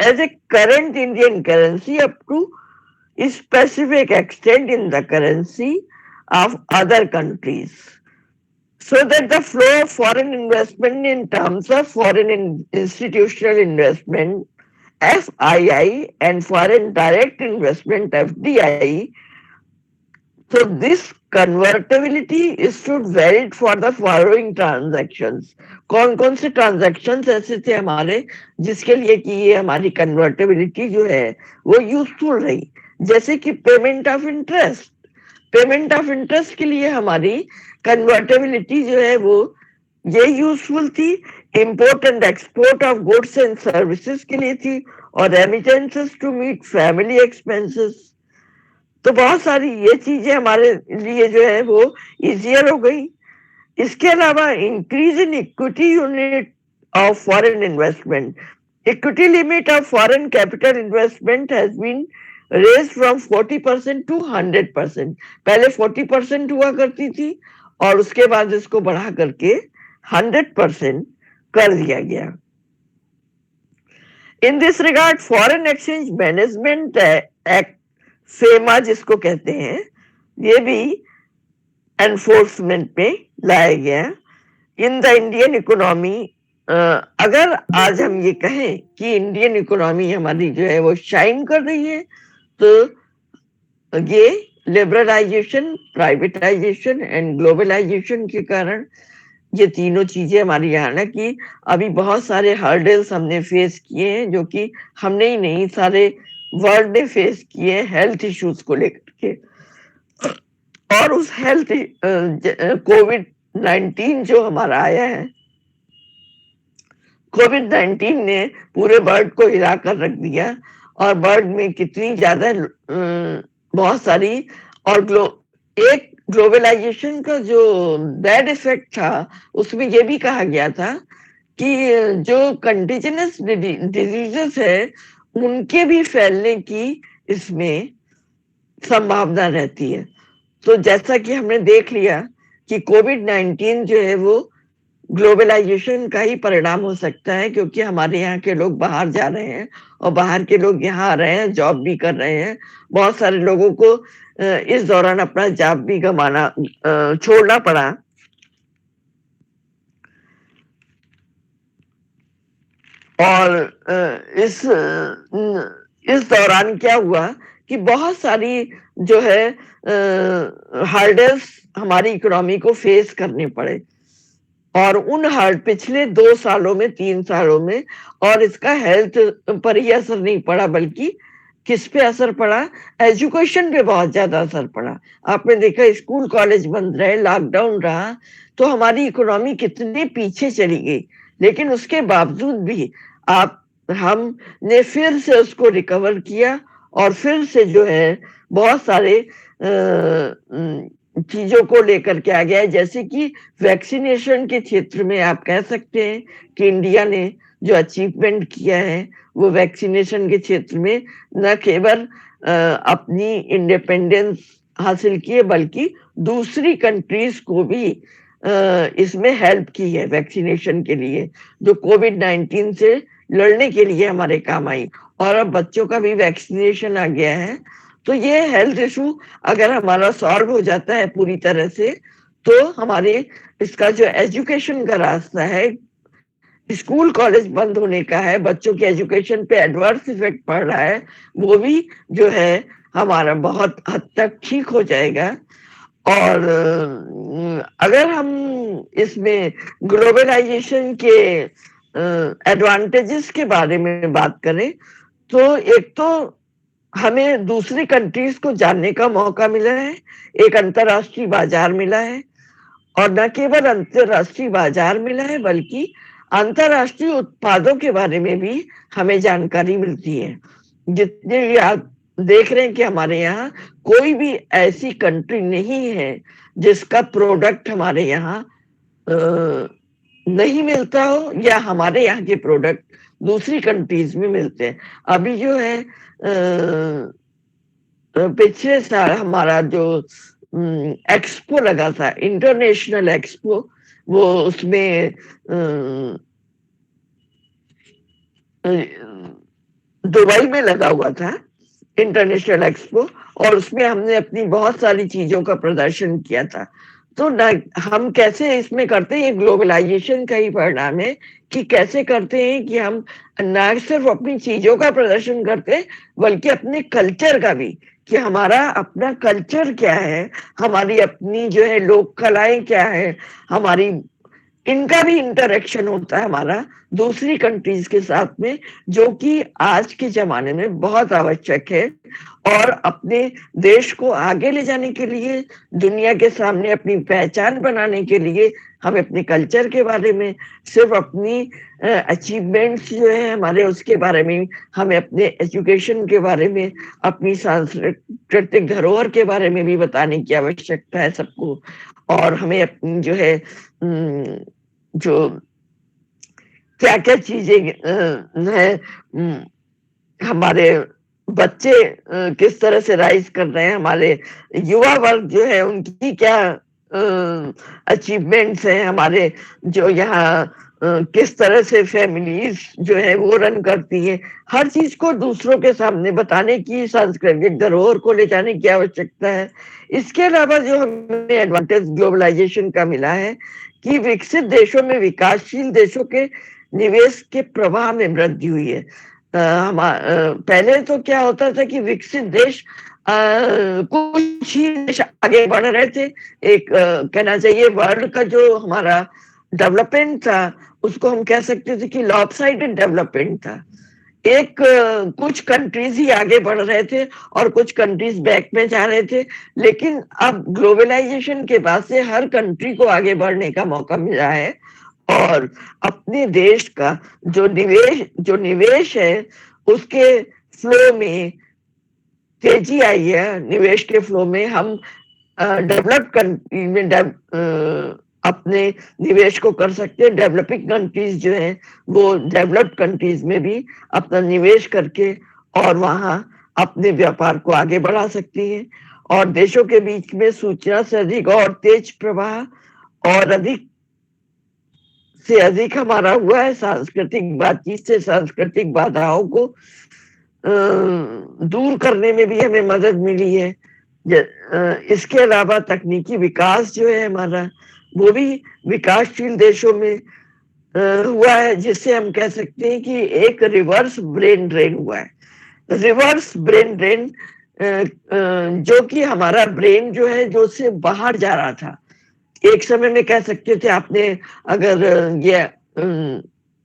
as a current Indian currency up to specific extent in the currency of other countries, so that the flow of foreign investment in terms of foreign institutional investment FII and foreign direct investment FDI, so this convertibility is to valid for the following transactions। कौन कौन से transactions ऐसे थे हमारे जिसके लिए कि ये हमारी कन्वर्टेबिलिटी जो है वो यूजफुल रही, जैसे कि payment of interest. Payment of interest के लिए हमारी कन्वर्टेबिलिटी जो है वो ये यूजफुल थी, import and export of goods and services के लिए थी और remittances to meet family expenses. तो बहुत सारी ये चीजें हमारे लिए जो है वो इजियर हो गई। इसके अलावा increase in equity unit of foreign investment, equity limit of foreign capital investment has been raise from 40% to 100%। पहले 40% हुआ करती थी और उसके बाद इसको बढ़ा करके 100% कर दिया गया। In this regard foreign exchange management act, FEMA जिसको कहते हैं, ये भी एनफोर्समेंट में लाया गया इन द इंडियन इकोनॉमी। अगर आज हम ये कहें कि इंडियन इकोनॉमी हमारी जो है वो शाइन कर रही है, तो ये लिबरलाइजेशन, प्राइवेटाइजेशन एंड ग्लोबलाइजेशन के कारण ये तीनों चीजें हमारी यहाँ ना कि अभी बहुत सारे हर्डल्स हमने फेस किए हैं, जो कि हमने ही नहीं सारे वर्ल्ड ने फेस किए हेल्थ इश्यूज को लेकर के। और उस हेल्थ कोविड-19 जो हमारा आया है, कोविड-19 ने पूरे वर्ल्ड को हिला कर रख दिया। और वर्ल्ड में कितनी ज्यादा बहुत सारी और एक ग्लोबलाइजेशन का जो बैड इफेक्ट था, उसमें ये भी कहा गया था कि जो कंटीजियस डिजीजेस है उनके भी फैलने की इसमें संभावना रहती है। तो जैसा कि हमने देख लिया कि कोविड-19 जो है वो ग्लोबलाइजेशन का ही परिणाम हो सकता है, क्योंकि हमारे यहाँ के लोग बाहर जा रहे हैं और बाहर के लोग यहाँ आ रहे हैं, जॉब भी कर रहे हैं। बहुत सारे लोगों को इस दौरान अपना जॉब भी गंवाना छोड़ना पड़ा। और इस दौरान क्या हुआ कि बहुत सारी जो है हार्डल्स हमारी इकोनॉमी को फेस करने पड़े। और उन पिछले 2 सालों में 3 सालों में, और इसका हेल्थ पर ही असर नहीं पड़ा, बल्कि किस पे असर पड़ा, एजुकेशन पे बहुत ज्यादा असर पड़ा। आपने देखा स्कूल कॉलेज बंद रहे, लॉकडाउन रहा, तो हमारी इकोनॉमी कितने पीछे चली गई। लेकिन उसके बावजूद भी हमने फिर से उसको रिकवर किया और फिर से जो है बहुत सारे चीजों को लेकर के आ गया है। जैसे कि वैक्सीनेशन के क्षेत्र में आप कह सकते हैं कि इंडिया ने जो अचीवमेंट किया है वो वैक्सीनेशन के क्षेत्र में न केवल अपनी इंडिपेंडेंस हासिल की है, बल्कि दूसरी कंट्रीज को भी इसमें हेल्प की है वैक्सीनेशन के लिए, जो कोविड-19 से लड़ने के लिए हमारे काम आई। और अब बच्चों का भी वैक्सीनेशन आ गया है। तो ये हेल्थ इशू अगर हमारा सॉल्व हो जाता है पूरी तरह से, तो हमारे इसका जो एजुकेशन का रास्ता है, स्कूल कॉलेज बंद होने का है, बच्चों के एजुकेशन पे एडवर्स इफेक्ट पड़ रहा है, वो भी जो है हमारा बहुत हद तक ठीक हो जाएगा। और अगर हम इसमें ग्लोबलाइजेशन के एडवांटेजेस के बारे में बात करें, तो एक तो हमें दूसरी कंट्रीज को जानने का मौका मिला है, एक अंतरराष्ट्रीय बाजार मिला है, और न केवल अंतरराष्ट्रीय बाजार मिला है बल्कि अंतरराष्ट्रीय उत्पादों के बारे में भी हमें जानकारी मिलती है। जितने भी आप देख रहे हैं कि हमारे यहाँ कोई भी ऐसी कंट्री नहीं है जिसका प्रोडक्ट हमारे यहाँ नहीं मिलता हो, या हमारे यहाँ के प्रोडक्ट दूसरी कंट्रीज में मिलते हैं। अभी जो है पिछले साल हमारा जो एक्सपो लगा था, इंटरनेशनल एक्सपो, वो उसमें दुबई में लगा हुआ था इंटरनेशनल एक्सपो, और उसमें हमने अपनी बहुत सारी चीजों का प्रदर्शन किया था। तो हम कैसे इसमें करते हैं, ये ग्लोबलाइजेशन का ही परिणाम है कि कैसे करते हैं कि हम न सिर्फ अपनी चीजों का प्रदर्शन करते हैं बल्कि अपने कल्चर का भी, कि हमारा अपना कल्चर क्या है, हमारी अपनी जो है लोक कलाएं क्या है, हमारी इनका भी इंटरेक्शन होता है हमारा दूसरी कंट्रीज के साथ में, जो कि आज के जमाने में बहुत आवश्यक है। और अपने देश को आगे ले जाने के लिए, दुनिया के सामने अपनी पहचान बनाने के लिए, हमें अपने कल्चर के बारे में, सिर्फ अपनी अचीवमेंट्स जो है हमारे उसके बारे में, हमें अपने एजुकेशन के बारे में, अपनी सांस्कृतिक धरोहर के बारे में भी बताने की आवश्यकता है सबको। और हमें अपनी जो है जो क्या क्या चीजें है, हमारे बच्चे किस तरह से राइज कर रहे हैं, हमारे युवा वर्ग जो है उनकी क्या अचीवमेंट्स हैं, हमारे जो यहाँ किस तरह से फैमिलीज जो है वो रन करती है, हर चीज को दूसरों के सामने बताने की, सांस्कृतिक धरोहर को ले जाने की आवश्यकता है। इसके अलावा जो हमें एडवांटेज ग्लोबलाइजेशन का मिला है कि विकसित देशों में विकासशील देशों के निवेश के प्रवाह में वृद्धि हुई है। पहले तो क्या होता था कि विकसित देश कुछ ही देश आगे बढ़ रहे थे। एक कहना चाहिए वर्ल्ड का जो हमारा डेवलपमेंट था उसको हम कह सकते थे कि लॉपसाइडेड डेवलपमेंट था। एक कुछ कंट्रीज ही आगे बढ़ रहे थे और कुछ कंट्रीज बैक में जा रहे थे। लेकिन अब ग्लोबलाइजेशन के बाद से हर कंट्री को आगे बढ़ने का मौका मिला है और अपने देश का जो निवेश है उसके फ्लो में तेजी आई है। निवेश के फ्लो में हम डेवलप्ड कंट्री में अपने निवेश को कर सकते हैं। डेवलपिंग कंट्रीज जो है वो डेवलप्ड कंट्रीज में भी अपना निवेश करके और वहां अपने व्यापार को आगे बढ़ा सकती हैं और देशों के बीच में सूचना से अधिक और तेज प्रवाह और अधिक से अधिक हमारा हुआ है। सांस्कृतिक बातचीत से सांस्कृतिक बाधाओं को दूर करने में भी हमें मदद मिली है। इसके अलावा तकनीकी विकास जो है हमारा वो भी विकासशील देशों में हुआ है, जिससे हम कह सकते हैं कि एक रिवर्स ब्रेन ड्रेन हुआ है। रिवर्स ब्रेन ड्रेन जो कि हमारा ब्रेन जो है जो से बाहर जा रहा था। एक समय में कह सकते थे, आपने अगर ये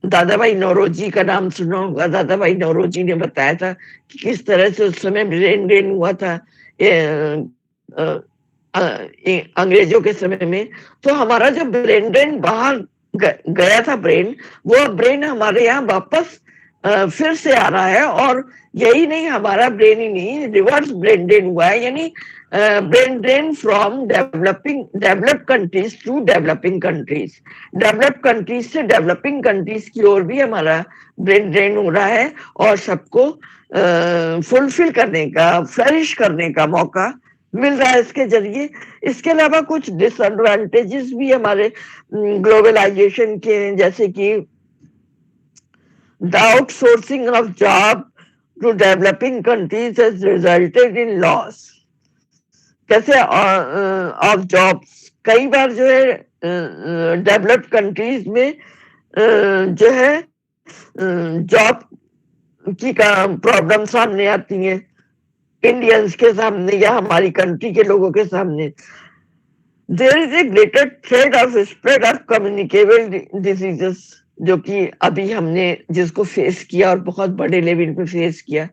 दादा भाई नौरोजी का नाम सुना होगा, दादा भाई नौरोजी ने बताया था कि किस तरह से उस समय ब्रेन ड्रेन हुआ था अंग्रेजों के समय में। तो हमारा जो ब्रेन ड्रेन बाहर गया था ब्रेन, वो ब्रेन हमारे यहाँ वापस फिर से आ रहा है। और यही नहीं, हमारा ब्रेन ही नहीं, रिवर्स ब्रेन ड्रेन हुआ है, यानी brain drain from developed countries to developing countries. Developed countries से डेवलपिंग कंट्रीज की ओर भी हमारा ब्रेन ड्रेन हो रहा है और सबको फुलफिल करने का, फ्लरिश करने का मौका मिल रहा है इसके जरिए। इसके अलावा कुछ डिसएडवांटेजेस भी हमारे ग्लोबलाइजेशन के हैं, जैसे कि the outsourcing of job to developing countries has resulted in loss कैसे ऑफ जॉब्स। कई बार जो है डेवलप्ड कंट्रीज में जो है जॉब की प्रॉब्लम सामने आती है इंडियंस के सामने या हमारी कंट्री के लोगों के सामने। There is a greater threat of spread of communicable diseases, जो कि अभी हमने जिसको फेस किया और बहुत बड़े लेवल पे फेस किया,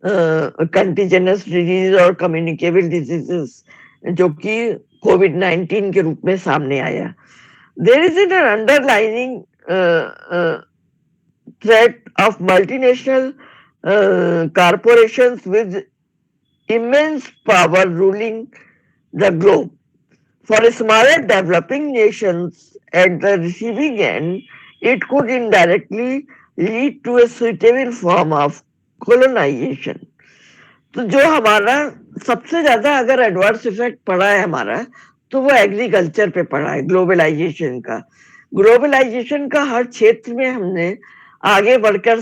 कंटीजेनस डिजीज और कम्युनिकेबल डिजीजेस, जो कि कोविड-19 के रूप में सामने आया। There is an underlining threat of multinational corporations with immense power ruling the globe. For smaller developing nations at the receiving end, it could indirectly lead to a suitable form of colonization. तो जो हमारा सबसे ज्यादा अगर adverse effect पड़ा है हमारा, तो वो एग्रीकल्चर पे पड़ा है ग्लोबलाइजेशन का। ग्लोबलाइजेशन का हर क्षेत्र में हमने आगे बढ़कर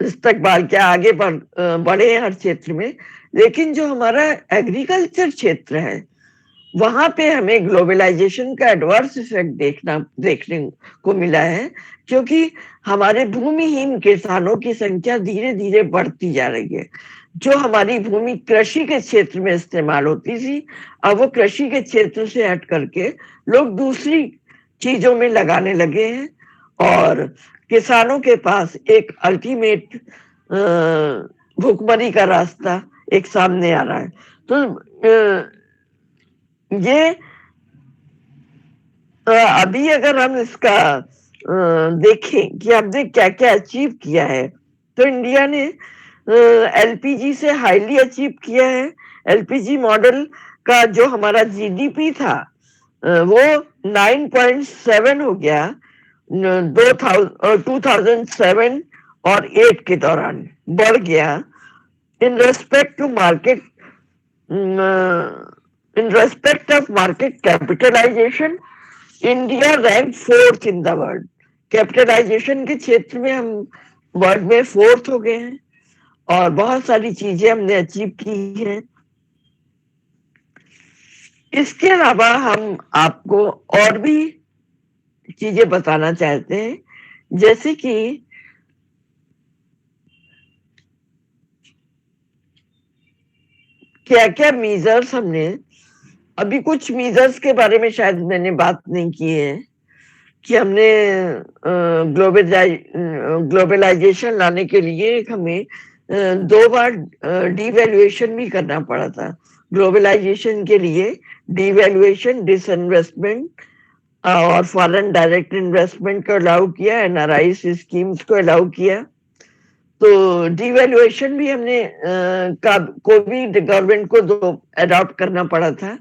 इस्तकबाल किया, आगे बढ़े हैं हर क्षेत्र में। लेकिन जो हमारा एग्रीकल्चर क्षेत्र है वहां पे हमें ग्लोबलाइजेशन का एडवर्स इफेक्ट देखने को मिला है, क्योंकि हमारे भूमिहीन किसानों की संख्या धीरे धीरे बढ़ती जा रही है। जो हमारी भूमि कृषि के क्षेत्र में इस्तेमाल होती थी, अब वो कृषि के क्षेत्र से हट करके लोग दूसरी चीजों में लगाने लगे हैं और किसानों के पास एक अल्टीमेट भुखमरी का रास्ता एक सामने आ रहा है। तो ये अभी अगर हम इसका देखें कि हमने क्या क्या अचीव किया है, तो इंडिया ने एलपीजी से हाईली अचीव किया है। एलपीजी मॉडल का जो हमारा जीडीपी था वो 9.7 हो गया 2007 और 8 के दौरान बढ़ गया। In respect to market in respect of market capitalization, India rank 4th in the world. Capitalization के क्षेत्र में हम वर्ल्ड में 4th हो गए हैं और बहुत सारी चीजें हमने अचीव की हैं। इसके अलावा हम आपको और भी चीजें बताना चाहते हैं, जैसे कि क्या क्या मीजर्स हमने, अभी कुछ मीजर्स के बारे में शायद मैंने बात नहीं की है कि हमने ग्लोबलाइजेशन लाने के लिए हमें 2 बार डिवैल्यूएशन भी करना पड़ा था। ग्लोबलाइजेशन के लिए डिवैल्यूएशन, डिसइन्वेस्टमेंट और फॉरेन डायरेक्ट इन्वेस्टमेंट को अलाउ किया, एनआरआई स्कीम्स को अलाउ किया। तो डिवैल्यूएशन भी हमने कोविड गवर्नमेंट को अडॉप्ट करना पड़ा था।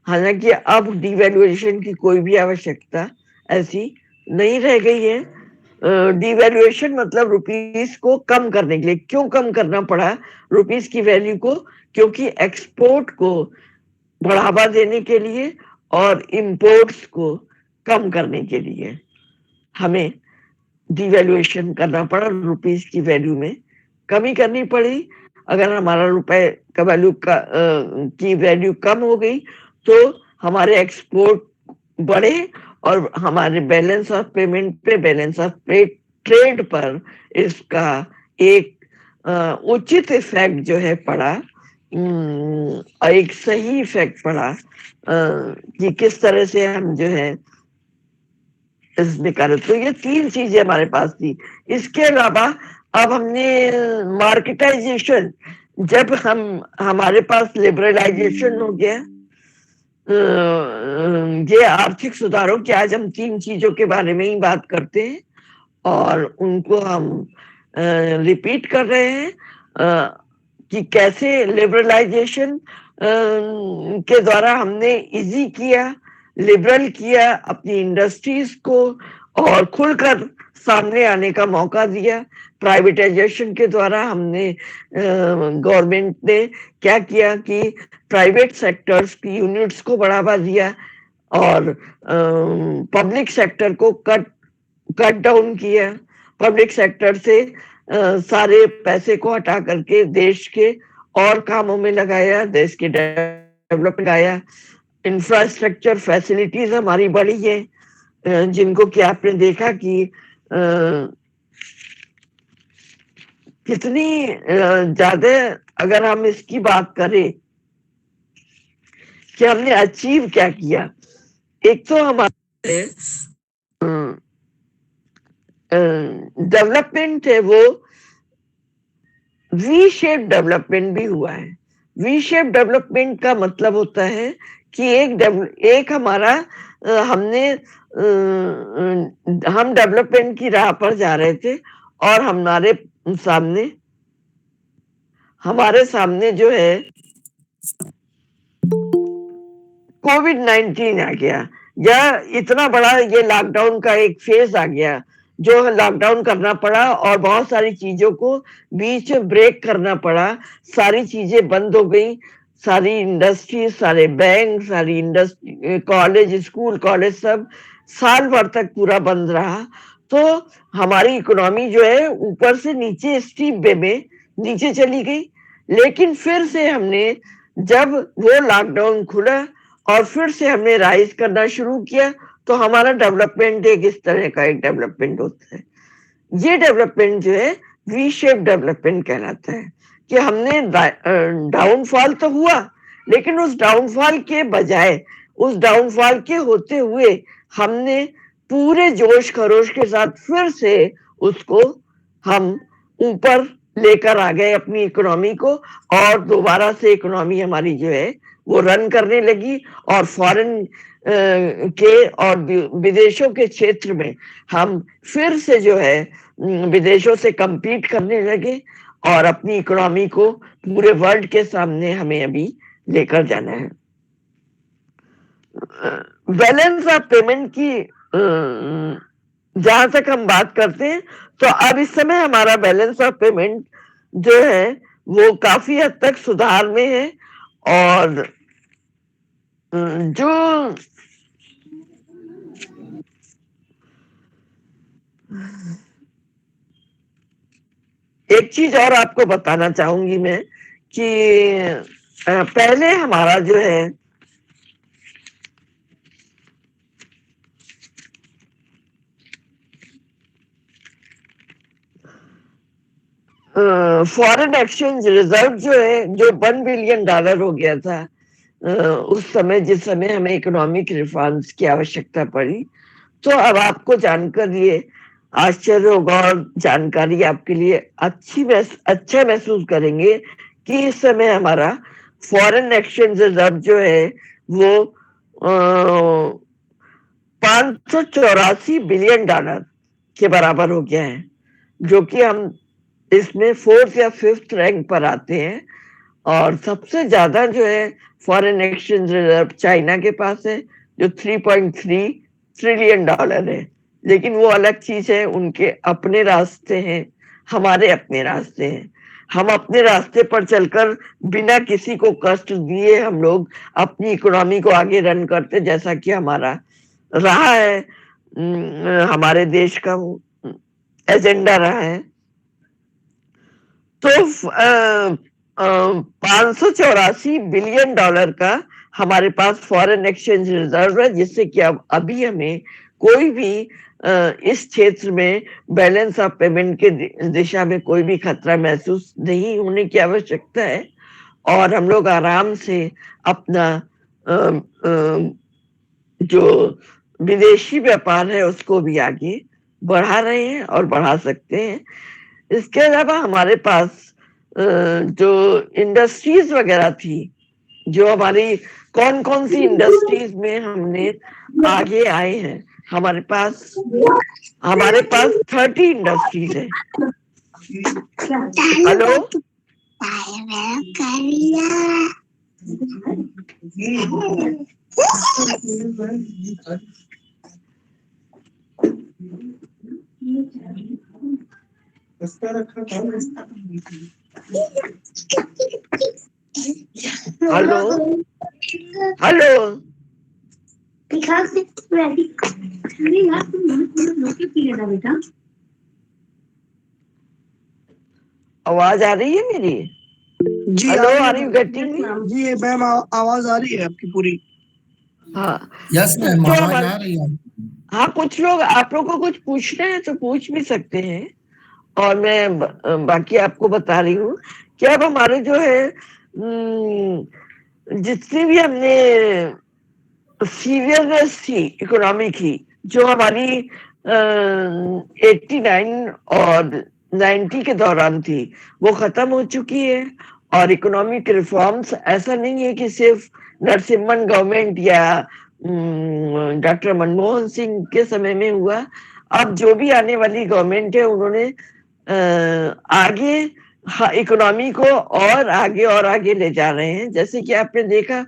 हालांकि अब डिवैल्यूएशन की कोई भी आवश्यकता ऐसी नहीं रह गई है। डिवैल्यूएशन मतलब रुपीस को कम करने के लिए। क्यों कम करना पड़ा रुपीस की वैल्यू को? क्योंकि एक्सपोर्ट को बढ़ावा देने के लिए और इंपोर्ट्स को कम करने के लिए हमें डिवैल्यूएशन करना पड़ा, रुपीस की वैल्यू में कमी करनी पड़ी। अगर हमारा रुपए का की वैल्यू कम हो गई तो हमारे एक्सपोर्ट बढ़े और हमारे बैलेंस ऑफ पेमेंट पे, बैलेंस ऑफ ट्रेड पर इसका एक उचित इफेक्ट जो है पड़ा, एक सही इफेक्ट पड़ा कि किस तरह से हम जो है निकाले। तो ये 3 चीजें हमारे पास थी। इसके अलावा अब हमने मार्केटाइजेशन, जब हमारे पास लिबरलाइजेशन हो गया, ये आर्थिक सुधारों की आज हम 3 चीजों के बारे में ही बात करते हैं और उनको हम रिपीट कर रहे हैं कि कैसे लिबरलाइजेशन के द्वारा हमने इजी किया, लिबरल किया अपनी इंडस्ट्रीज को और खुलकर सामने आने का मौका दिया। प्राइवेटाइजेशन के द्वारा हमने गवर्नमेंट ने क्या किया कि प्राइवेट सेक्टर्स की यूनिट्स को बढ़ावा दिया और पब्लिक सेक्टर को कट डाउन किया। पब्लिक सेक्टर से सारे पैसे को हटा करके देश के और कामों में लगाया, देश के डेवलपमेंट आया। इंफ्रास्ट्रक्चर फैसिलिटीज हमारी बढ़ी है, जिनको कि आपने देखा कि कितनी ज्यादा, अगर हम इसकी बात करें कि हमने अचीव क्या किया। एक तो हमारे डेवलपमेंट है वो वी शेप डेवलपमेंट भी हुआ है। वी शेप डेवलपमेंट का मतलब होता है कि एक हमारा हम डेवलपमेंट की राह पर जा रहे थे और हमारे सामने जो है कोविड-19 आ गया, या इतना बड़ा ये लॉकडाउन का एक फेज आ गया जो लॉकडाउन करना पड़ा और बहुत सारी चीजों को बीच ब्रेक करना पड़ा। सारी चीजें बंद हो गई, सारी इंडस्ट्री, सारे बैंक, सारी इंडस्ट्री, कॉलेज, स्कूल, कॉलेज सब साल भर तक पूरा बंद रहा। तो हमारी इकोनॉमी जो है ऊपर से नीचे स्टीप वे में नीचे चली गई। लेकिन फिर से हमने, जब वो लॉकडाउन खुला और फिर से हमने राइज करना शुरू किया, तो हमारा डेवलपमेंट एक इस तरह का एक डेवलपमेंट होता है। ये डेवलपमेंट जो है वी शेप डेवलपमेंट कहलाता है कि हमने डाउनफॉल तो हुआ, लेकिन उस डाउनफॉल के बजाय, उस डाउनफॉल के होते हुए हमने पूरे जोश खरोश के साथ फिर से उसको हम ऊपर लेकर आ गए अपनी इकोनॉमी को, और दोबारा से इकोनॉमी हमारी जो है वो रन करने लगी और फॉरेन के और विदेशों के क्षेत्र में हम फिर से जो है विदेशों से compete करने लगे और अपनी इकोनॉमी को पूरे वर्ल्ड के सामने हमें अभी लेकर जाना है। बैलेंस ऑफ पेमेंट की जहां तक हम बात करते हैं, तो अब इस समय हमारा बैलेंस ऑफ पेमेंट जो है वो काफी हद तक सुधार में है और जो एक चीज और आपको बताना चाहूंगी मैं कि पहले हमारा जो है फॉरेन एक्सचेंज रिजर्व जो है जो $1 बिलियन हो गया था उस समय, जिस समय हमें इकोनॉमिक रिफॉर्म्स की आवश्यकता पड़ी। तो अब आपको जानकर ये आश्चर्य होगा और जानकारी आपके लिए अच्छा महसूस करेंगे कि इस समय हमारा फॉरेन एक्सचेंज रिजर्व जो है वो $584 बिलियन के बराबर हो गया है, जो कि हम इसमें 4th या 5th रैंक पर आते हैं। और सबसे ज्यादा जो है फॉरेन एक्सचेंज रिजर्व चाइना के पास है, जो $3.3 ट्रिलियन है। लेकिन वो अलग चीज है, उनके अपने रास्ते हैं, हमारे अपने रास्ते हैं। हम अपने रास्ते पर चलकर बिना किसी को कष्ट दिए हम लोग अपनी इकोनॉमी को आगे रन करते, जैसा कि हमारा रहा है, हमारे देश का एजेंडा रहा है। तो $584 बिलियन का हमारे पास फॉरेन एक्सचेंज रिजर्व है, जिससे कि अब अभी हमें कोई भी इस क्षेत्र में बैलेंस ऑफ पेमेंट के दिशा में कोई भी खतरा महसूस नहीं होने की आवश्यकता है। और हम लोग आराम से अपना जो विदेशी व्यापार है उसको भी आगे बढ़ा रहे हैं और बढ़ा सकते हैं। इसके अलावा हमारे पास जो इंडस्ट्रीज वगैरह थी, जो हमारी कौन कौन सी इंडस्ट्रीज में हमने आगे आए हैं, हमारे पास 30 इंडस्ट्रीज है। हेलो, हेलो, हेलो, बेटा आवाज आ रही है मेरी? जी हेलो, आ रही आर है यू गेटिंग मी? जी मैम आवाज आ रही है आपकी पूरी। हाँ, यस मैम, तो आवाज आ रही है। हाँ, कुछ लोग, आप लोग को कुछ पूछना है तो पूछ भी सकते हैं, और मैं बाकी आपको बता रही हूँ कि अब हमारे जो है जितनी भी हमने सीरियसनेस थी इकोनॉमी की, जो हमारी 89 और 90 के दौरान थी, वो खत्म हो चुकी है। और इकोनॉमिक रिफॉर्म्स ऐसा नहीं है कि सिर्फ नरसिम्हन गवर्नमेंट या डॉक्टर मनमोहन सिंह के समय में हुआ। अब जो भी आने वाली गवर्नमेंट है, उन्होंने आगे इकोनॉमी को और आगे ले जा रहे हैं। जैसे कि आपने देखा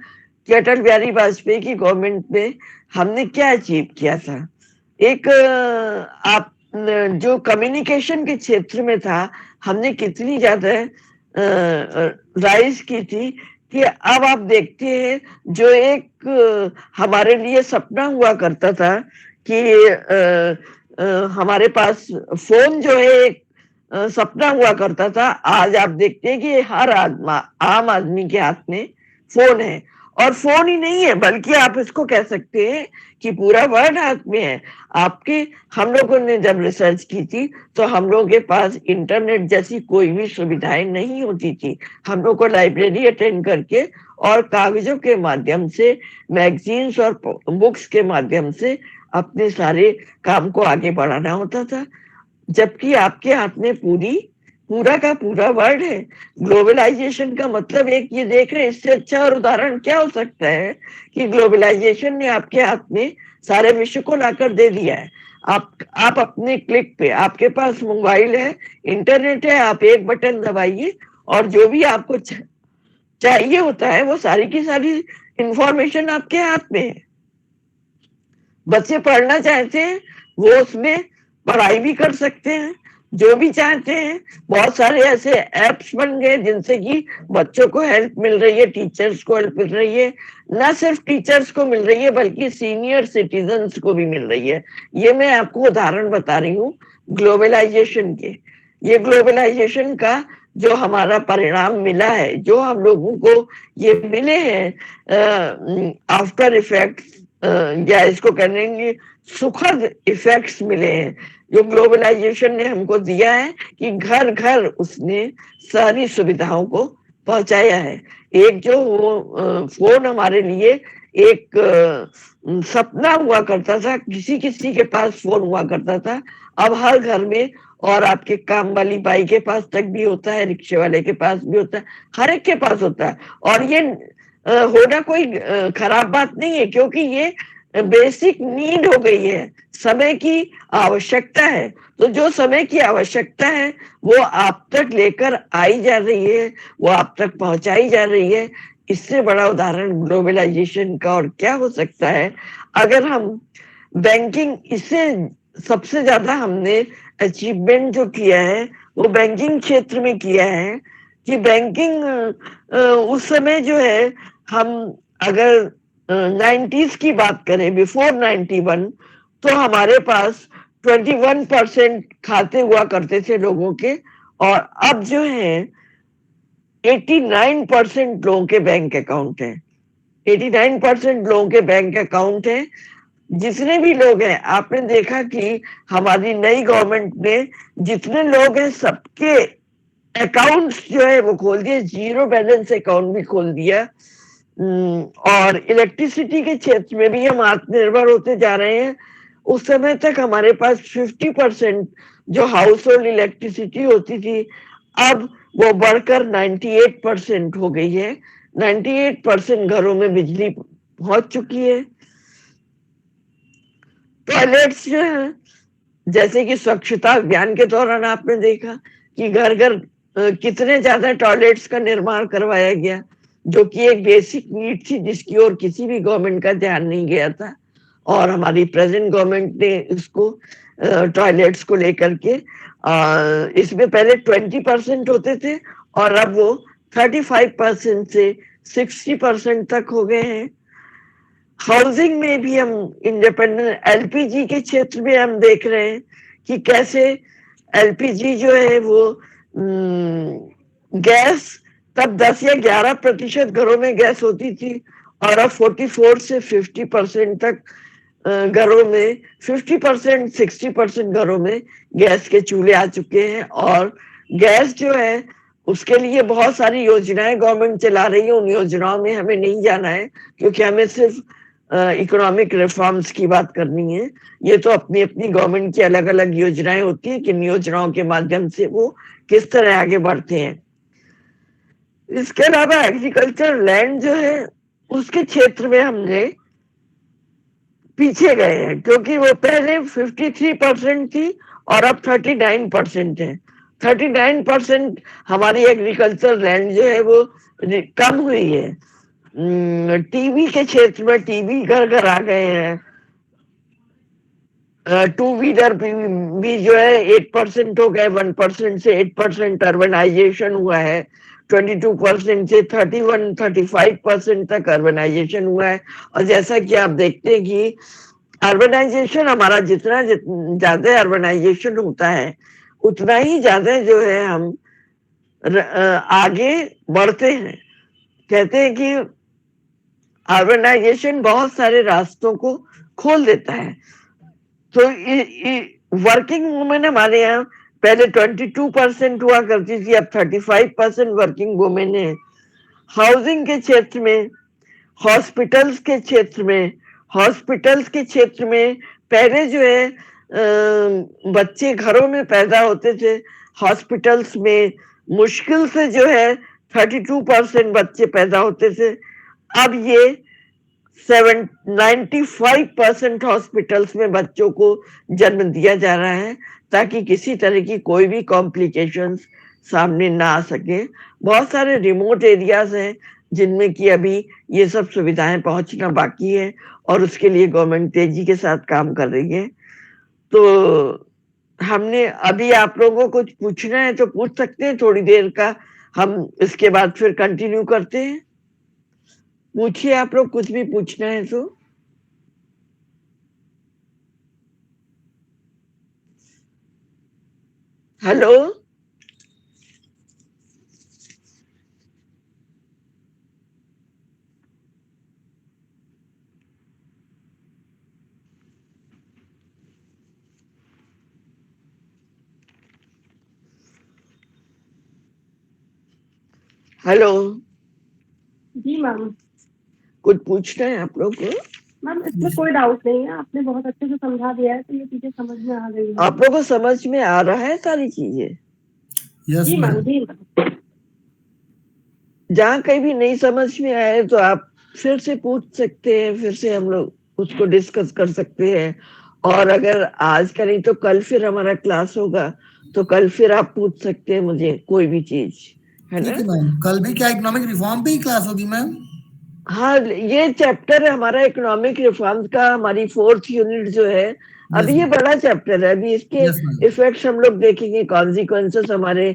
कि अटल बिहारी वाजपेयी की गवर्नमेंट में हमने क्या अचीव किया था। एक आप जो कम्युनिकेशन के क्षेत्र में था, हमने कितनी ज्यादा राइज की थी कि अब आप देखते हैं जो एक हमारे लिए सपना हुआ करता था कि हमारे पास फोन जो है एक सपना हुआ करता था, आज आप देखते हैं कि हर आम आदमी के हाथ में फोन है। और फोन ही नहीं है, बल्कि आप इसको कह सकते हैं कि पूरा वर्ल्ड हाथ में है आपके। हम लोगों ने जब रिसर्च की थी तो हम लोगों के पास इंटरनेट जैसी कोई भी सुविधाएं नहीं होती थी। हम लोग को लाइब्रेरी अटेंड करके और कागजों के माध्यम से, मैगजीन्स और बुक्स के माध्यम से अपने सारे काम को आगे बढ़ाना होता था, जबकि आपके हाथ में पूरा का पूरा वर्ल्ड है। ग्लोबलाइजेशन का मतलब एक ये देख रहे हैं, इससे अच्छा और उदाहरण क्या हो सकता है कि ग्लोबलाइजेशन ने आपके हाथ में सारे विश्व को लाकर दे दिया है। आप अपने क्लिक पे, आपके पास मोबाइल है, इंटरनेट है, आप एक बटन दबाइए और जो भी आपको चाहिए होता है वो सारी की सारी इंफॉर्मेशन आपके हाथ में है। बच्चे पढ़ना चाहते हैं, वो उसमें पढ़ाई भी कर सकते हैं, जो भी चाहते हैं। बहुत सारे ऐसे एप्स बन गए जिनसे कि बच्चों को हेल्प मिल रही है, टीचर्स को हेल्प मिल रही है। ना सिर्फ टीचर्स को मिल रही है, बल्कि सीनियर सिटीजन्स को भी मिल रही है। ये मैं आपको उदाहरण बता रही हूँ। ग्लोबलाइजेशन के। ये ग्लोबलाइजेशन का जो हमारा परिणाम मिला है, जो हम लोगों को ये मिले हैं आफ्टर इफेक्ट्स, या इसको कहेंगे सुखद इफेक्ट्स मिले हैं, जो ग्लोबलाइजेशन ने हमको दिया है कि घर घर उसने सारी सुविधाओं को पहुंचाया है। एक जो वो फोन हमारे लिए एक सपना हुआ करता था, किसी किसी के पास फोन हुआ करता था, अब हर घर में, और आपके काम वाली बाई के पास तक भी होता है, रिक्शे वाले के पास भी होता है, हर एक के पास होता है। और ये होना कोई खराब बात नहीं है, क्योंकि ये बेसिक नीड हो गई है, समय की आवश्यकता है। तो जो समय की आवश्यकता है वो आप तक लेकर आई जा रही है, वो आप तक पहुंचाई जा रही है। इससे बड़ा उदाहरण ग्लोबलाइजेशन का और क्या हो सकता है। अगर हम बैंकिंग, इससे सबसे ज्यादा हमने अचीवमेंट जो किया है वो बैंकिंग क्षेत्र में किया है, कि बैंकिंग उस समय जो है, हम अगर 90s की बात करें, बिफोर 91, तो हमारे पास 21% खाते हुआ करते थे लोगों के, और अब जो है 89% लोगों के बैंक अकाउंट है। 89% लोगों के बैंक अकाउंट है। जितने भी लोग हैं, आपने देखा कि हमारी नई गवर्नमेंट ने जितने लोग हैं सबके अकाउंट्स जो है वो खोल दिए, जीरो बैलेंस अकाउंट भी खोल दिया। और इलेक्ट्रिसिटी के क्षेत्र में भी हम आत्मनिर्भर होते जा रहे हैं। उस समय तक हमारे पास 50% जो हाउस होल्ड इलेक्ट्रिसिटी होती थी, अब वो बढ़कर 98% हो गई है। 98% घरों में बिजली पहुंच चुकी है। टॉयलेट्स जो है, जैसे कि स्वच्छता अभियान के दौरान आपने देखा कि घर घर कितने ज्यादा टॉयलेट्स का निर्माण करवाया गया, जो कि एक बेसिक नीड थी, जिसकी ओर किसी भी गवर्नमेंट का ध्यान नहीं गया था। और हमारी प्रेजेंट गवर्नमेंट ने इसको टॉयलेट्स को लेकर के इसमें पहले 20% होते थे, और अब वो 35% से 60% तक हो गए हैं। हाउसिंग में भी हम इंडिपेंडेंट, एलपीजी के क्षेत्र में हम देख रहे हैं कि कैसे एलपीजी जो है वो गैस, तब 10 या 11% घरों में गैस होती थी, और अब 44 से 50% तक घरों में, 50% 60% घरों में गैस के चूल्हे आ चुके हैं। और गैस जो है उसके लिए बहुत सारी योजनाएं गवर्नमेंट चला रही है, उन योजनाओं में हमें नहीं जाना है, क्योंकि हमें सिर्फ इकोनॉमिक रिफॉर्म्स की बात करनी है। ये तो अपनी अपनी गवर्नमेंट की अलग अलग योजनाएं होती है, किन योजनाओं के माध्यम से वो किस तरह आगे बढ़ते हैं। इसके अलावा एग्रीकल्चर लैंड जो है उसके क्षेत्र में हमने पीछे गए हैं, क्योंकि वो पहले 53% थी और अब 39% है। 39% हमारी एग्रीकल्चर लैंड जो है वो कम हुई है। टीवी के क्षेत्र में टीवी घर घर आ गए हैं। टू व्हीलर भी जो है 8% हो गए, 1% से 8% अर्बनाइजेशन हुआ है। 22% से 35% तक अर्बनाइजेशन हुआ है। और जैसा कि आप देखते हैं कि अर्बनाइजेशन हमारा जितना ज्यादा अर्बनाइजेशन होता है, उतना ही ज्यादा जो है हम आगे बढ़ते हैं। कहते हैं कि अर्बनाइजेशन बहुत सारे रास्तों को खोल देता है। तो वर्किंग वुमेन हमारे यहाँ पहले 22% हुआ करती थी, अब 35% वर्किंग वुमेन है। हाउसिंग के क्षेत्र में, हॉस्पिटल्स के क्षेत्र में, हॉस्पिटल्स के क्षेत्र में पहले जो है बच्चे घरों में पैदा होते थे, हॉस्पिटल्स में मुश्किल से जो है 32% बच्चे पैदा होते थे। अब ये 95% हॉस्पिटल्स में बच्चों को जन्म दिया जा रहा है, ताकि किसी तरह की कोई भी कॉम्प्लिकेशंस सामने ना आ सके। बहुत सारे रिमोट एरियाज हैं जिनमें कि अभी ये सब सुविधाएं पहुंचना बाकी है, और उसके लिए गवर्नमेंट तेजी के साथ काम कर रही है। तो हमने अभी, आप लोगों को कुछ पूछना है तो पूछ सकते हैं, थोड़ी देर का हम इसके बाद फिर कंटिन्यू करते हैं। पूछिए, आप लोग कुछ भी पूछना है तो। हेलो, हेलो, जी मैम। कुछ पूछना है आप लोग को? मैम इसमें कोई डाउट नहीं है, आपने बहुत अच्छे से समझा दिया है, तो ये चीजें समझ में आ गई है। आप लोग को समझ में आ रहा है सारी चीजें? यस जी मैम, मैम। जी मैम। जहाँ कहीं भी नहीं समझ में आए तो आप फिर से पूछ सकते हैं, फिर से हम लोग उसको डिस्कस कर सकते हैं। और अगर आज का नहीं तो कल फिर हमारा क्लास होगा, तो कल फिर आप पूछ सकते हैं मुझे कोई भी चीज, है ठीक ना? है मैम, कल भी क्या इकोनॉमिक रिफॉर्म पे ही क्लास होगी मैम? हाँ, ये चैप्टर है हमारा इकोनॉमिक रिफॉर्म्स का, हमारी 4th यूनिट जो है। यस अभी ये मैम। बड़ा चैप्टर है, अभी इसके यस मैम। इफेक्ट्स हम लोग देखेंगे, कॉन्सिक्वेंसेस हमारे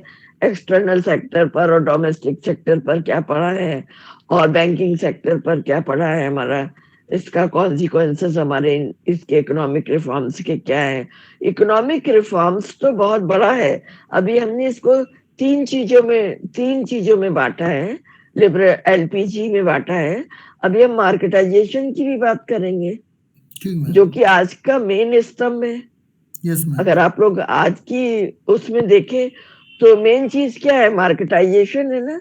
एक्सटर्नल सेक्टर पर और डोमेस्टिक सेक्टर पर क्या पड़ा है, और बैंकिंग सेक्टर पर क्या पड़ा है हमारा, इसका कॉन्सिक्वेंसेस हमारे इसके इकोनॉमिक रिफॉर्म्स के क्या है। इकोनॉमिक रिफॉर्म्स तो बहुत बड़ा है। अभी हमने इसको तीन चीजों में बांटा है, लिबरल एलपीजी में बांटा है। अभी हम मार्केटाइजेशन की भी बात करेंगे, ठीक मैम। जो कि आज का मेन स्तंभ है। Yes ma'am. अगर आप लोग आज की उसमें देखें तो मेन चीज क्या है? मार्केटाइजेशन है ना।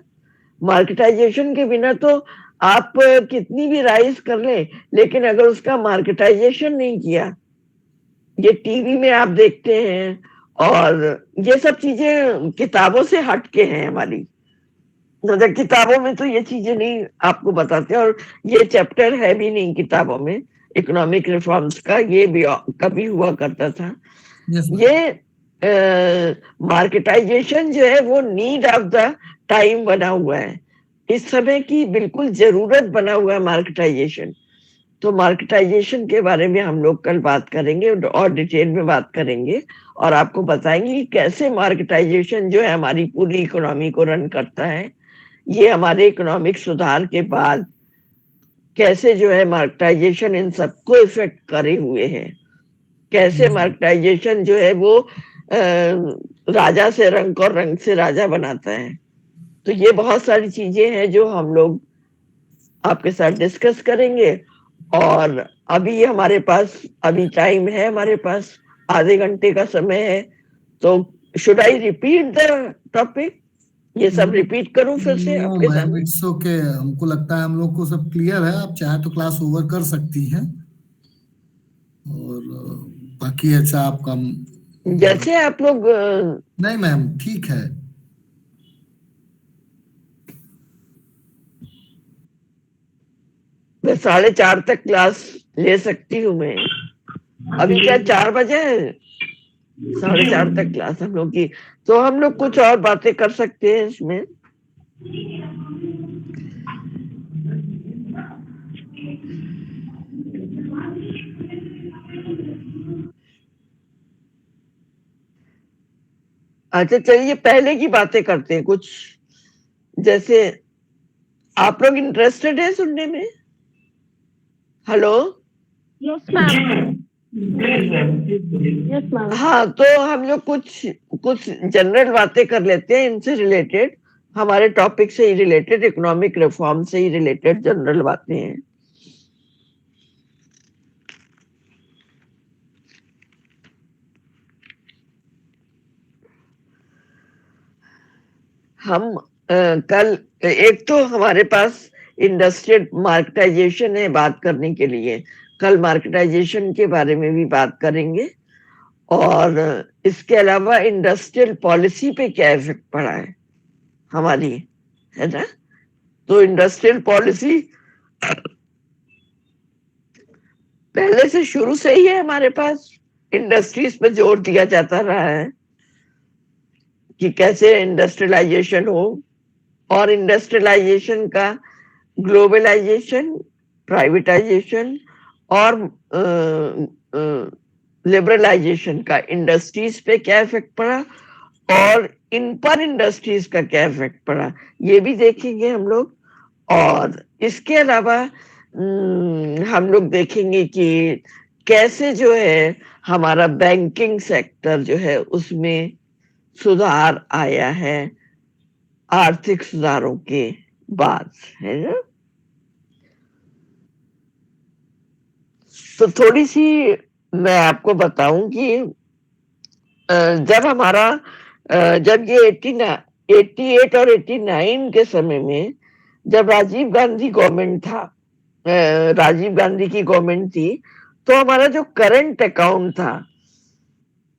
मार्केटाइजेशन के बिना तो आप कितनी भी राइज कर ले, लेकिन अगर उसका मार्केटाइजेशन नहीं किया, ये टीवी में आप देखते हैं, और ये सब चीजें किताबों से हटके हैं हमारी। मतलब किताबों में तो ये चीजें नहीं आपको बताते, और ये चैप्टर है भी नहीं किताबों में इकोनॉमिक रिफॉर्म्स का, ये भी कभी हुआ करता था। Yes ma'am. ये मार्केटाइजेशन जो है वो नीड ऑफ द टाइम बना हुआ है, इस समय की बिल्कुल जरूरत बना हुआ है मार्केटाइजेशन। तो मार्केटाइजेशन के बारे में हम लोग कल बात करेंगे और डिटेल में बात करेंगे, और आपको बताएंगे कि कैसे मार्केटाइजेशन जो है हमारी पूरी इकोनॉमी को रन करता है। ये हमारे इकोनॉमिक सुधार के बाद कैसे जो है मार्केटाइजेशन इन सबको इफेक्ट करे हुए है, कैसे मार्केटाइजेशन जो है वो राजा से रंक और रंक से राजा बनाता है। तो ये बहुत सारी चीजें हैं जो हम लोग आपके साथ डिस्कस करेंगे। और अभी हमारे पास अभी टाइम है, हमारे पास आधे घंटे का समय है। तो should I repeat the topic? ये सब रिपीट करूं फिर से नो आपके मैम, सामने? इट्स ओके, हमको लगता है हम लोग को सब क्लियर है। आप चाहे तो क्लास ओवर कर सकती हैं। और बाकी अच्छा आपका जैसे आप लोग नहीं मैम, ठीक है। 4:30 तक क्लास ले सकती हूँ मैं। अभी क्या 4 बजे है? 4:30 तक क्लास हम लोग की। तो हम लोग कुछ और बातें कर सकते हैं इसमें। अच्छा चलिए पहले की बातें करते हैं कुछ। जैसे आप लोग इंटरेस्टेड है सुनने में? Hello. Yes ma'am. Yes ma'am. हाँ, तो हम लोग कुछ कुछ जनरल बातें कर लेते हैं इनसे रिलेटेड, हमारे टॉपिक से ही रिलेटेड, इकोनॉमिक रिफॉर्म से ही रिलेटेड जनरल बातें हैं। हम कल एक तो हमारे पास इंडस्ट्रियल मार्केटाइजेशन है बात करने के लिए। कल मार्केटाइजेशन के बारे में भी बात करेंगे, और इसके अलावा इंडस्ट्रियल पॉलिसी पे क्या इफेक्ट पड़ा है हमारी, है ना? तो इंडस्ट्रियल पॉलिसी पहले से शुरू से ही है हमारे पास, इंडस्ट्रीज पे जोर दिया जाता रहा है कि कैसे इंडस्ट्रियलाइजेशन हो, और इंडस्ट्रियलाइजेशन का ग्लोबलाइजेशन, प्राइवेटाइजेशन और लिबरलाइजेशन का इंडस्ट्रीज पे क्या इफेक्ट पड़ा, और इन पर इंडस्ट्रीज का क्या इफेक्ट पड़ा, ये भी देखेंगे हम लोग। और इसके अलावा हम लोग देखेंगे कि कैसे जो है हमारा बैंकिंग सेक्टर जो है उसमें सुधार आया है आर्थिक सुधारों के बाद, है ना। तो थोड़ी सी मैं आपको बताऊं कि जब हमारा जब ये 88 और 89 के समय में जब राजीव गांधी गवर्नमेंट था, राजीव गांधी की गवर्नमेंट थी, तो हमारा जो करंट अकाउंट था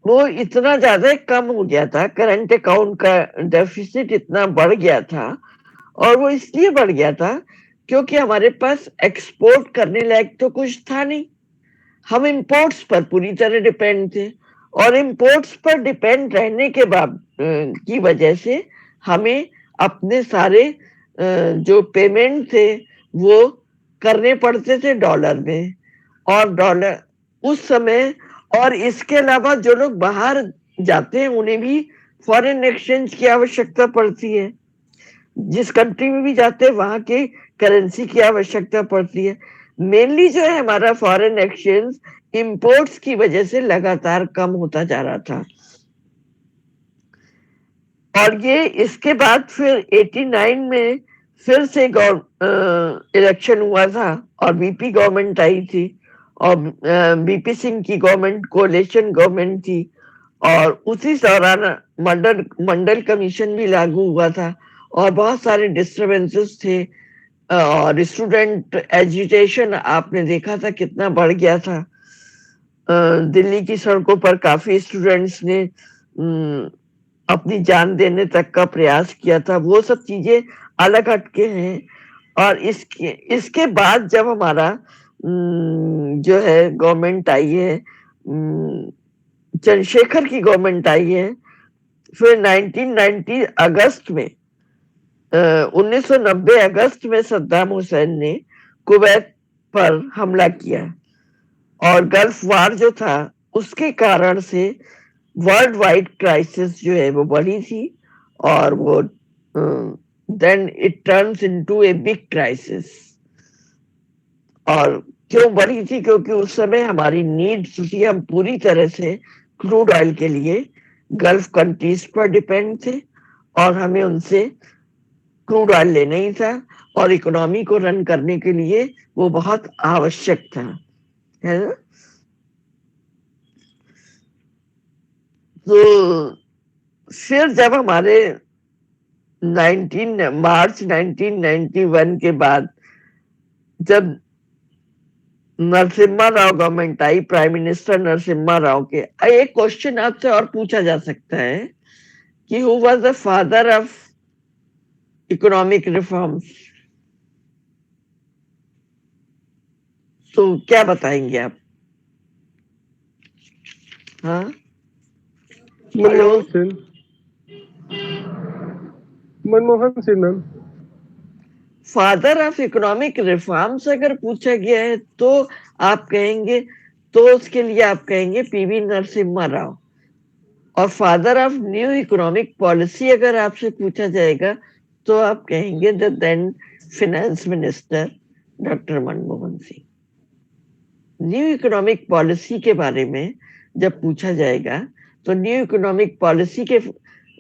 वो इतना ज्यादा कम हो गया था, करंट अकाउंट का डेफिसिट इतना बढ़ गया था। और वो इसलिए बढ़ गया था क्योंकि हमारे पास एक्सपोर्ट करने लायक तो कुछ था नहीं, हम इंपोर्ट्स पर पूरी तरह डिपेंड थे। और इंपोर्ट्स पर डिपेंड रहने के बाद की वजह से हमें अपने सारे जो पेमेंट थे वो करने पड़ते थे डॉलर में। और डॉलर उस समय, और इसके अलावा जो लोग बाहर जाते हैं उन्हें भी फॉरेन एक्सचेंज की आवश्यकता पड़ती है, जिस कंट्री में भी जाते हैं वहां के करेंसी की आवश्यकता पड़ती है। मेनली जो है हमारा फॉरेन एक्सचेंज इंपोर्ट्स की वजह से लगातार कम होता जा रहा था। और ये इसके बाद फिर 89 में फिर से इलेक्शन हुआ था और बीपी गवर्नमेंट आई थी, और बीपी सिंह की गवर्नमेंट कोalition गवर्नमेंट थी। और उसी दौरान मंडल कमीशन भी लागू हुआ था और बहुत सारे डिस्टरबेंसेस थे। और स्टूडेंट एजिटेशन आपने देखा था कितना बढ़ गया था। दिल्ली की सड़कों पर काफी स्टूडेंट्स ने अपनी जान देने तक का प्रयास किया था। वो सब चीजें अलग हटके हैं। और इसके बाद जब हमारा जो है गवर्नमेंट आई है, चंद्रशेखर की गवर्नमेंट आई है, फिर 1990 अगस्त में 1990 अगस्त में सद्दाम हुसैन ने कुवैत पर हमला किया। और गल्फ वार जो था उसके कारण से वर्ल्ड वाइड क्राइसिस जो है वो बढ़ी थी। और वो then it turns into a big crisis. और क्यों बढ़ी थी? क्योंकि उस समय हमारी नीड्स थी, हम पूरी तरह से क्रूड ऑयल के लिए गल्फ कंट्रीज पर डिपेंड थे और हमें उनसे क्रूड ऑयल लेना ही था। और इकोनॉमी को रन करने के लिए वो बहुत आवश्यक था, है ना। तो फिर जब हमारे मार्च 1991 के बाद जब नरसिम्हा राव गवर्नमेंट आई, प्राइम मिनिस्टर नरसिम्हा राव के, एक क्वेश्चन आपसे और पूछा जा सकता है कि who was the father of economic reforms? तो क्या बताएंगे आप? हाँ, Manmohan Singh. Manmohan Singh ma'am. Father of economic reforms अगर पूछा गया है तो आप कहेंगे, तो उसके लिए आप कहेंगे पीवी नरसिम्हा राव। और father of new economic policy अगर आपसे पूछा जाएगा तो आप कहेंगे the then finance minister doctor Manmohan Singh. New economic policy के बारे में जब पूछा जाएगा तो न्यू इकोनॉमिक पॉलिसी के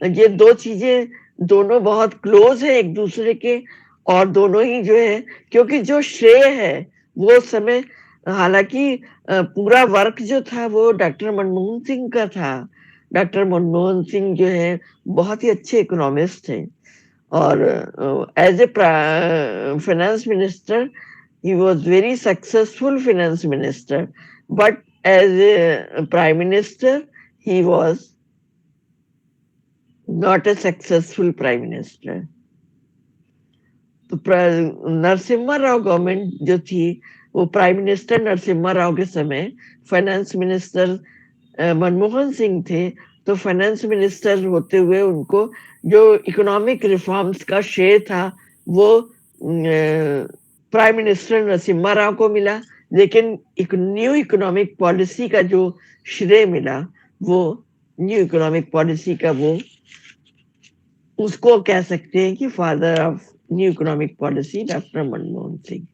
ये दो चीजें दोनों बहुत क्लोज है एक दूसरे के। और दोनों ही जो है, क्योंकि जो श्रेय है वो समय, हालांकि पूरा वर्क जो था वो डॉक्टर मनमोहन सिंह का था। डॉक्टर मनमोहन सिंह जो है बहुत ही अच्छे इकोनॉमिस्ट थे। और as a finance minister he was very successful finance minister, but as a prime minister he was not a successful prime minister. तो नरसिम्हा राव गवर्नमेंट जो थी वो प्राइम मिनिस्टर नरसिम्हा राव के समय फाइनेंस मिनिस्टर मनमोहन सिंह थे। तो फाइनेंस मिनिस्टर होते हुए उनको जो इकोनॉमिक रिफॉर्म्स का श्रेय था वो प्राइम मिनिस्टर नरसिम्हा राव को मिला, लेकिन एक न्यू इकोनॉमिक पॉलिसी का जो श्रेय मिला वो न्यू इकोनॉमिक पॉलिसी का वो उसको कह सकते हैं कि father of new economic policy doctor Manmohan Singh.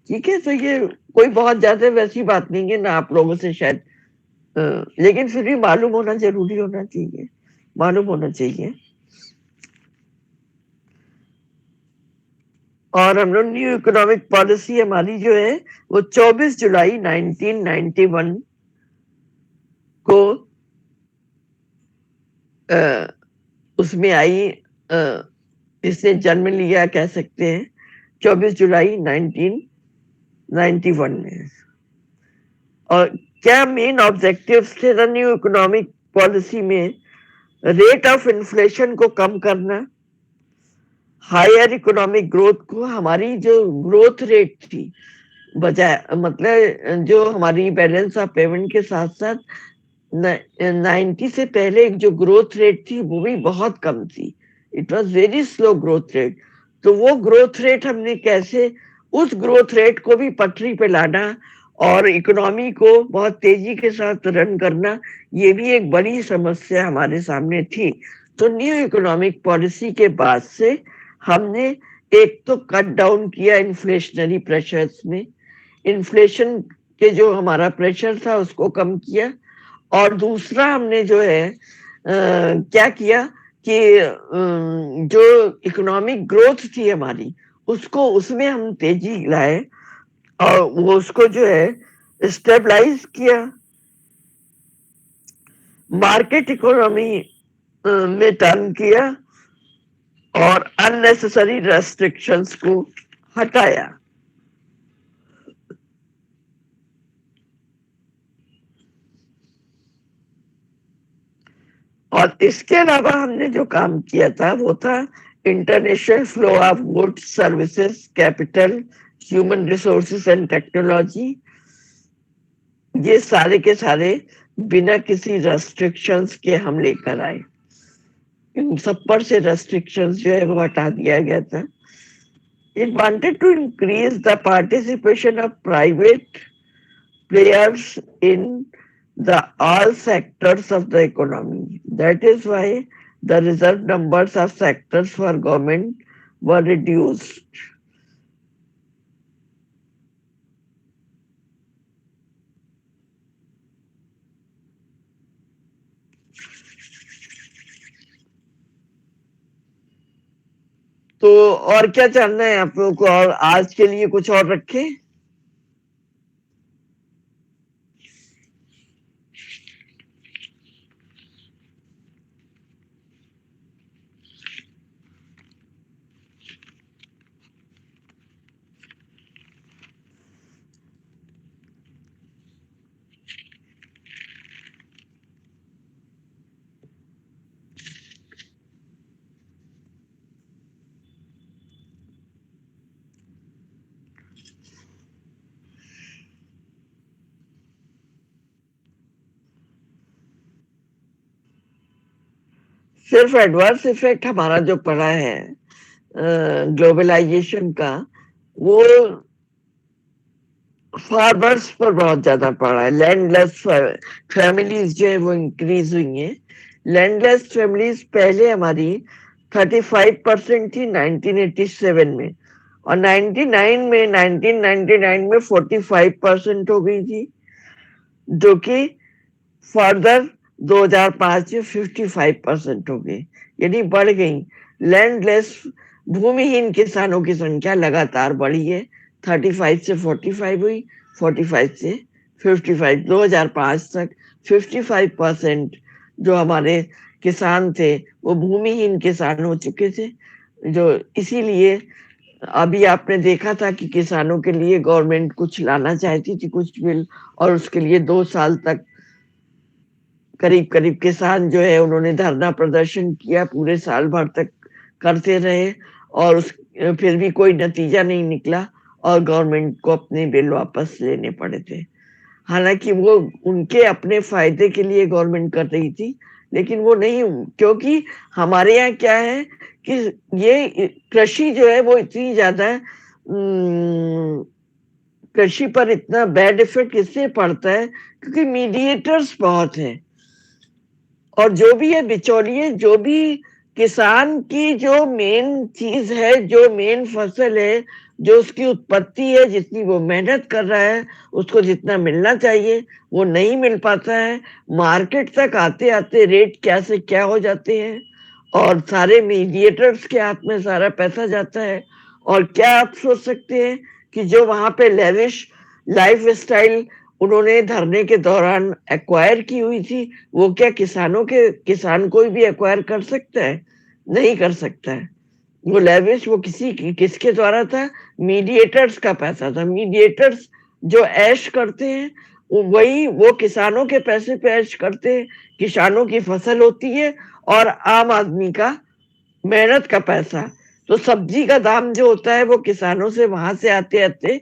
ठीक है, तो ये कोई बहुत ज्यादा वैसी बात नहीं है ना आप लोगों से शायद, लेकिन फिर भी मालूम होना जरूरी होना चाहिए। मालूम होना चाहिए। और हम लोग न्यू इकोनॉमिक पॉलिसी हमारी जो है वो 24 जुलाई 1991 को उसमें आई, इसने जन्म लिया कह सकते हैं 24 जुलाई 1991 में। और क्या मेन ऑब्जेक्टिव्स थे द न्यू इकोनॉमिक पॉलिसी में? रेट ऑफ इन्फ्लेशन को कम करना, हायर इकोनॉमिक ग्रोथ को, हमारी जो ग्रोथ रेट थी बजाय मतलब जो हमारी बैलेंस ऑफ पेमेंट के साथ साथ 90 से पहले जो ग्रोथ रेट थी वो भी बहुत कम थी, it was very slow growth rate. तो वो ग्रोथ रेट हमने कैसे उस ग्रोथ रेट को भी पटरी पे लाना और इकोनॉमी को बहुत तेजी के साथ रन करना, ये भी एक बड़ी समस्या हमारे सामने थी। तो न्यू इकोनॉमिक पॉलिसी के बाद से हमने एक तो कट डाउन किया इन्फ्लेशनरी प्रेशर्स में, इन्फ्लेशन के जो हमारा प्रेशर था उसको कम किया। और दूसरा हमने जो है क्या किया कि जो इकोनॉमिक ग्रोथ थी हमारी उसको उसमें हम तेजी लाए और वो उसको जो है स्टेबलाइज किया, मार्केट इकोनॉमी में टर्न किया और अननेसेसरी रेस्ट्रिक्शंस को हटाया। और इसके अलावा हमने जो काम किया था वो था international flow of goods, services, capital, human resources and technology. ये सारे के सारे बिना किसी रेस्ट्रिक्शंस के हम लेकर आए। इन सब पर से रेस्ट्रिक्शंस जो है वो हटा दिया गया था। It wanted to increase the participation of private players in the all sectors of the economy. That is why the reserve numbers of sectors for government were reduced. तो और क्या जानना है आप लोगों को? और आज के लिए कुछ और रखें? सिर्फ एडवर्स इफेक्ट हमारा जो पड़ा है ग्लोबलाइजेशन का, वो फार्मर्स पर बहुत ज्यादा पड़ा है। लैंडलेस फैमिलीज जो है वो इंक्रीज हुई हैं। लैंडलेस फैमिलीज पहले हमारी 35% थी 1987 में, और 1999 में 45% हो गई थी, जो कि फर्दर 2005 में 55% हो गई, यानी बढ़ गई। लैंडलेस भूमिहीन किसानों की संख्या लगातार बढ़ी है, 35 से 45 हुई, 45 से 55, 2005 तक 55% जो हमारे किसान थे वो भूमिहीन किसान हो चुके थे। जो इसीलिए अभी आपने देखा था कि किसानों के लिए गवर्नमेंट कुछ लाना चाहती थी, कुछ बिल, और उसके लिए 2 साल तक करीब करीब किसान जो है उन्होंने धरना प्रदर्शन किया, पूरे साल भर तक करते रहे और फिर भी कोई नतीजा नहीं निकला और गवर्नमेंट को अपने बिल वापस लेने पड़े थे। हालांकि वो उनके अपने फायदे के लिए गवर्नमेंट कर रही थी, लेकिन वो नहीं, क्योंकि हमारे यहाँ क्या है कि ये कृषि जो है वो इतनी ज्यादा कृषि पर इतना बैड इफेक्ट इससे पड़ता है क्योंकि मीडिएटर्स बहुत हैं, और जो भी है बिचौलिए, जो भी किसान की जो मेन चीज है, जो मेन फसल है, जो उसकी उत्पत्ति है, जितनी वो मेहनत कर रहा है, उसको जितना मिलना चाहिए वो नहीं मिल पाता है। मार्केट तक आते आते रेट क्या से क्या हो जाते हैं और सारे मीडिएटर्स के हाथ में सारा पैसा जाता है। और क्या आप सोच सकते हैं कि जो वहां पे लेविश लाइफ स्टाइल उन्होंने धरने के दौरान एक्वायर की हुई थी, वो क्या किसान कोई भी एक्वायर कर सकता है? नहीं कर सकता है। वो लेविश वो किसके द्वारा था? मीडिएटर्स का पैसा था। मीडिएटर्स जो ऐश करते हैं वो किसानों के पैसे पे ऐश करते हैं। किसानों की फसल होती है और आम आदमी का मेहनत का पैसा। तो सब्जी का दाम जो होता है वो किसानों से वहां से आते आते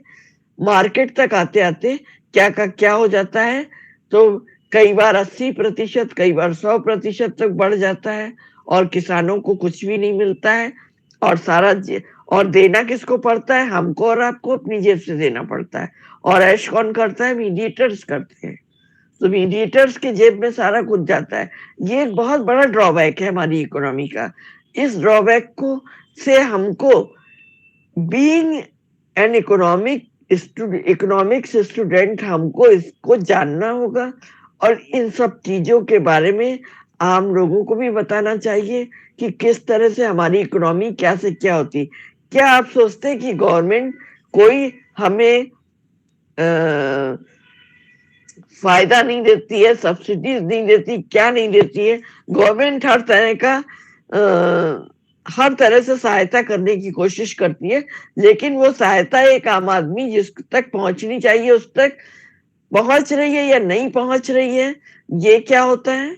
मार्केट तक आते आते क्या हो जाता है? तो कई बार 80%, कई बार 100% तक बढ़ जाता है और किसानों को कुछ भी नहीं मिलता है। और और देना किसको पड़ता है? हमको और आपको अपनी जेब से देना पड़ता है। और ऐश कौन करता है? मीडिएटर्स करते हैं। तो मीडिएटर्स के जेब में सारा कुछ जाता है। ये एक बहुत बड़ा ड्रॉबैक है हमारी इकोनॉमी का। इस ड्रॉबैक को से हमको बीइंग एन इकोनॉमिक्स स्टूडेंट हमको इसको जानना होगा और इन सब चीजों के बारे में आम लोगों को भी बताना चाहिए कि किस तरह से हमारी इकोनॉमी क्या से क्या होती। क्या आप सोचते हैं कि गवर्नमेंट कोई हमें फायदा नहीं देती है, सब्सिडीज नहीं देती? क्या नहीं देती है? गवर्नमेंट हर तरह से सहायता करने की कोशिश करती है, लेकिन वो सहायता एक आम आदमी जिस तक पहुंचनी चाहिए उस तक पहुंच रही है या नहीं पहुंच रही है, ये क्या होता है?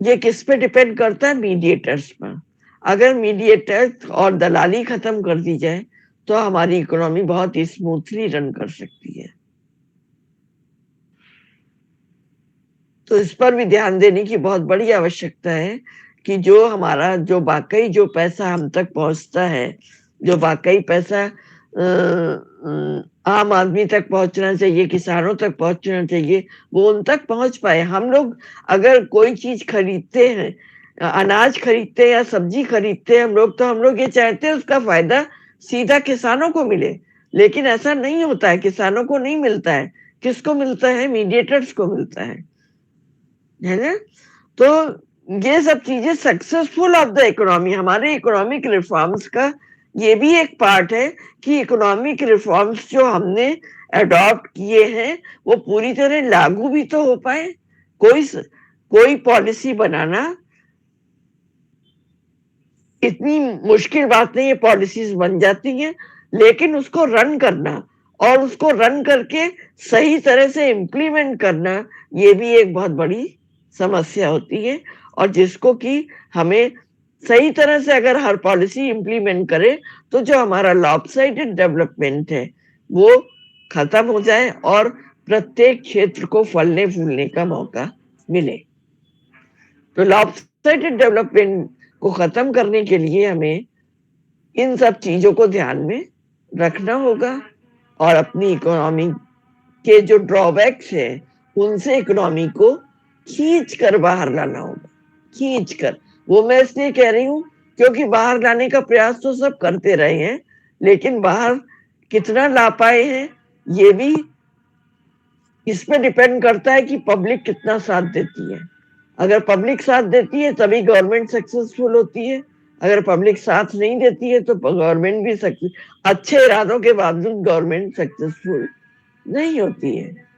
ये किस पे डिपेंड करता है? मीडिएटर्स पर। अगर मीडिएटर्स और दलाली खत्म कर दी जाए तो हमारी इकोनॉमी बहुत ही स्मूथली रन कर सकती है। तो इस पर भी ध्यान देने की बहुत बड़ी आवश्यकता है कि जो वाकई जो पैसा हम तक पहुंचता है, जो वाकई पैसा आम आदमी तक पहुंचना चाहिए, किसानों तक पहुंचना चाहिए, वो उन तक पहुंच पाए। हम लोग अगर कोई चीज खरीदते हैं, अनाज खरीदते हैं या सब्जी खरीदते हैं, हम लोग ये चाहते हैं उसका फायदा सीधा किसानों को मिले, लेकिन ऐसा नहीं होता है। किसानों को नहीं मिलता है। किसको मिलता है? मीडिएटर्स को मिलता है ना? तो ये सब चीजें सक्सेसफुल ऑफ द इकोनॉमी, हमारे इकोनॉमिक रिफॉर्म्स का ये भी एक पार्ट है कि इकोनॉमिक रिफॉर्म्स जो हमने अडॉप्ट किए हैं वो पूरी तरह लागू भी तो हो पाए। कोई पॉलिसी बनाना इतनी मुश्किल बात नहीं है, पॉलिसीज बन जाती हैं, लेकिन उसको रन करना और उसको रन करके सही तरह से इम्प्लीमेंट करना, ये भी एक बहुत बड़ी समस्या होती है। और जिसको कि हमें सही तरह से अगर हर पॉलिसी इम्प्लीमेंट करे तो जो हमारा लॉपसाइडेड डेवलपमेंट है वो खत्म हो जाए और प्रत्येक क्षेत्र को फलने फूलने का मौका मिले। तो लॉपसाइडेड डेवलपमेंट को खत्म करने के लिए हमें इन सब चीजों को ध्यान में रखना होगा और अपनी इकोनॉमी के जो ड्रॉबैक्स है उनसे इकोनॉमी को खींच कर बाहर लाना होगा। खींच कर, वो मैं इसलिए कह रही हूँ क्योंकि बाहर लाने का प्रयास तो सब करते रहे हैं, लेकिन बाहर कितना ला पाए हैं ये भी इस पे डिपेंड करता है कि पब्लिक कितना साथ देती है। अगर पब्लिक साथ देती है तभी गवर्नमेंट सक्सेसफुल होती है। अगर पब्लिक साथ नहीं देती है तो गवर्नमेंट भी अच्छे इरादों के बावजूद गवर्नमेंट सक्सेसफुल नहीं होती है।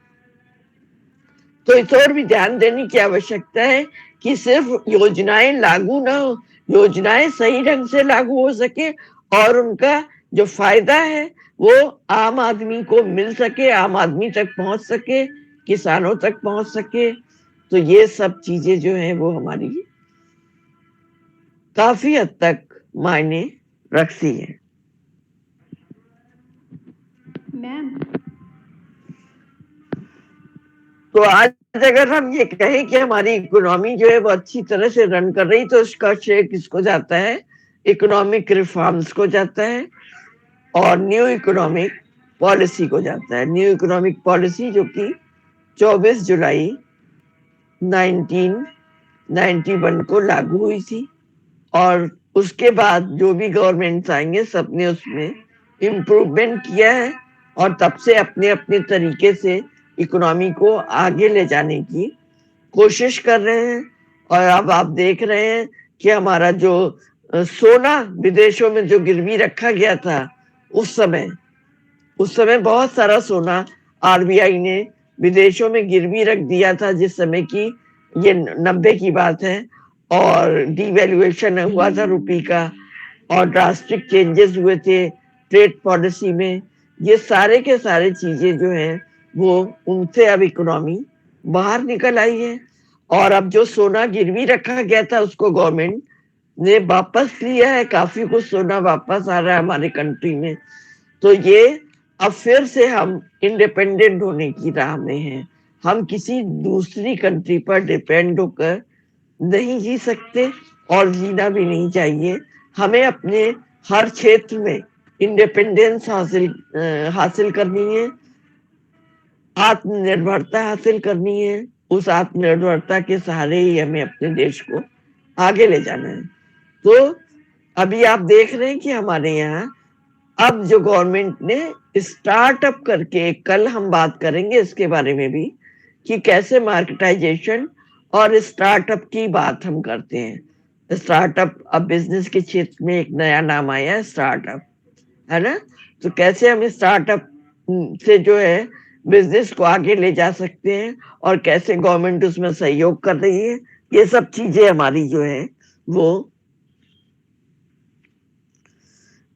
तो इस और भी ध्यान देने की आवश्यकता है कि सिर्फ योजनाएं लागू ना हो, योजनाएं सही ढंग से लागू हो सके और उनका जो फायदा है वो आम आदमी को मिल सके, आम आदमी तक पहुंच सके, किसानों तक पहुंच सके। तो ये सब चीजें जो हैं वो हमारी काफी हद तक मायने रखती है। मैम, तो आज अगर हम ये कहें कि हमारी इकोनॉमी जो है वो अच्छी तरह से रन कर रही, तो इसका श्रेय किसको जाता है? इकोनॉमिक रिफॉर्म्स को जाता है और न्यू इकोनॉमिक पॉलिसी को जाता है। न्यू इकोनॉमिक पॉलिसी जो कि 24 जुलाई 91 को लागू हुई थी और उसके बाद जो भी गवर्नमेंट्स आएंगे सबने उसमें इम्प्रूवमेंट किया है और तब से अपने अपने तरीके से इकोनॉमी को आगे ले जाने की कोशिश कर रहे हैं। और अब आप देख रहे हैं कि हमारा जो सोना विदेशों में जो गिरवी रखा गया था उस समय बहुत सारा सोना आरबीआई ने विदेशों में गिरवी रख दिया था, जिस समय की ये 90 की बात है, और डिवैल्यूएशन हुआ था रुपये का और ड्रास्टिक चेंजेस हुए थे ट्रेड पॉलिसी में। ये सारे के सारे चीजें जो हैं वो उनसे अब इकोनॉमी बाहर निकल आई है और अब जो सोना गिरवी रखा गया था उसको गवर्नमेंट ने वापस लिया है। काफी कुछ सोना वापस आ रहा है हमारे कंट्री में। तो ये अब फिर से हम इंडिपेंडेंट होने की राह में हैं। हम किसी दूसरी कंट्री पर डिपेंड होकर नहीं जी सकते और जीना भी नहीं चाहिए। हमें अपने हर क्षेत्र में इंडिपेंडेंस हासिल करनी है, आत्मनिर्भरता हासिल करनी है। उस आत्मनिर्भरता के सहारे ही हमें अपने देश को आगे ले जाना है। तो अभी आप देख रहे हैं कि हमारे यहाँ अब जो गवर्नमेंट ने स्टार्टअप करके, कल हम बात करेंगे इसके बारे में भी कि कैसे मार्केटाइजेशन और स्टार्टअप की बात हम करते हैं। स्टार्टअप अब बिजनेस के क्षेत्र में एक नया नाम आया है, स्टार्टअप, है ना। तो कैसे हम स्टार्टअप से जो है बिजनेस को आगे ले जा सकते हैं और कैसे गवर्नमेंट उसमें सहयोग कर रही है, ये सब चीजें हमारी जो है वो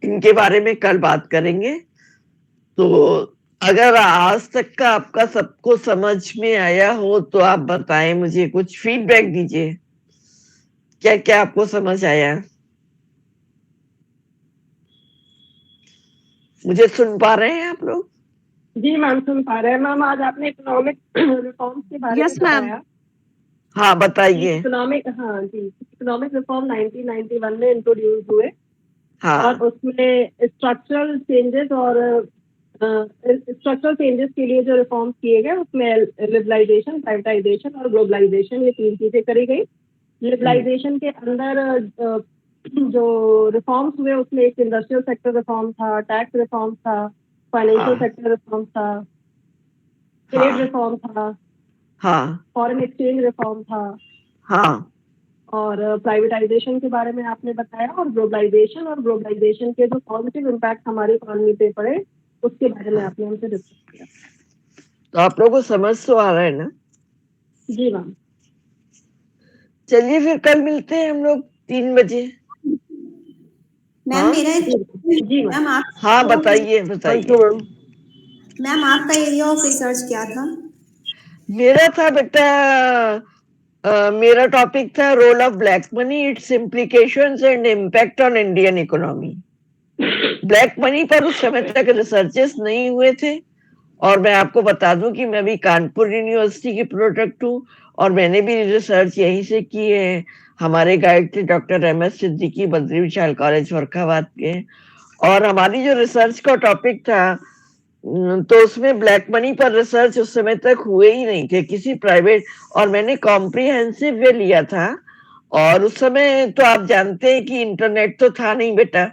इनके बारे में कल बात करेंगे। तो अगर आज तक का आपका सबको समझ में आया हो तो आप बताएं, मुझे कुछ फीडबैक दीजिए, क्या क्या आपको समझ आया। मुझे सुन पा रहे हैं आप लोग? जी मैम सुन पा रहे हैं। मैम आज आपने इकोनॉमिक रिफॉर्म्स के बारे में बताया। हाँ बताइए। इकोनॉमिक, हाँ जी, इकोनॉमिक रिफॉर्म 1991 में इंट्रोड्यूस हुए। हाँ। और उसमें स्ट्रक्चरल चेंजेस के लिए जो रिफॉर्म्स किए गए उसमें लिबरलाइजेशन, प्राइवेटाइजेशन और ग्लोबलाइजेशन, ये 3 चीजें करी गई। लिबरलाइजेशन के अंदर जो रिफॉर्म्स हुए उसमें एक इंडस्ट्रियल सेक्टर रिफॉर्म था, टैक्स रिफॉर्म था, फाइनेंशियल सेक्टर रिफॉर्म था, ट्रेड रिफॉर्म था, फॉरेन एक्सचेंज रिफॉर्म था, और प्राइवेटाइजेशन के बारे में आपने बताया, और ग्लोबलाइजेशन के जो पॉजिटिव इम्पैक्ट हमारी इकोनॉमी पे पड़े उसके बारे में आपने हमसे डिस्कस किया। तो आप लोगों को समझ तो आ रहा है ना? जी मैम। चलिए फिर कल मिलते हैं हम लोग 3 बजे। मैम मेरा जी मैम। आप हाँ बताइए। मैम आपका एरिया ऑफ रिसर्च क्या था? मेरा था बेटा, मेरा टॉपिक था role of black money, its implications and impact on Indian economy. Black money पर उस समय तक रिसर्चेस नहीं हुए थे और मैं आपको बता दूं कि मैं भी कानपुर यूनिवर्सिटी की प्रोडक्ट हूँ और मैंने भी रिसर्च यहीं से की है। हमारे गाइड थे doctor MS. Siddiqui, Badri Vishal college Farrukhabad के, और हमारी जो रिसर्च का टॉपिक था तो उसमें ब्लैक मनी पर रिसर्च उस समय तक हुए ही नहीं थे किसी प्राइवेट, और मैंने कॉम्प्रिहेंसिव वे लिया था। और उस समय तो आप जानते हैं कि इंटरनेट तो था नहीं बेटा।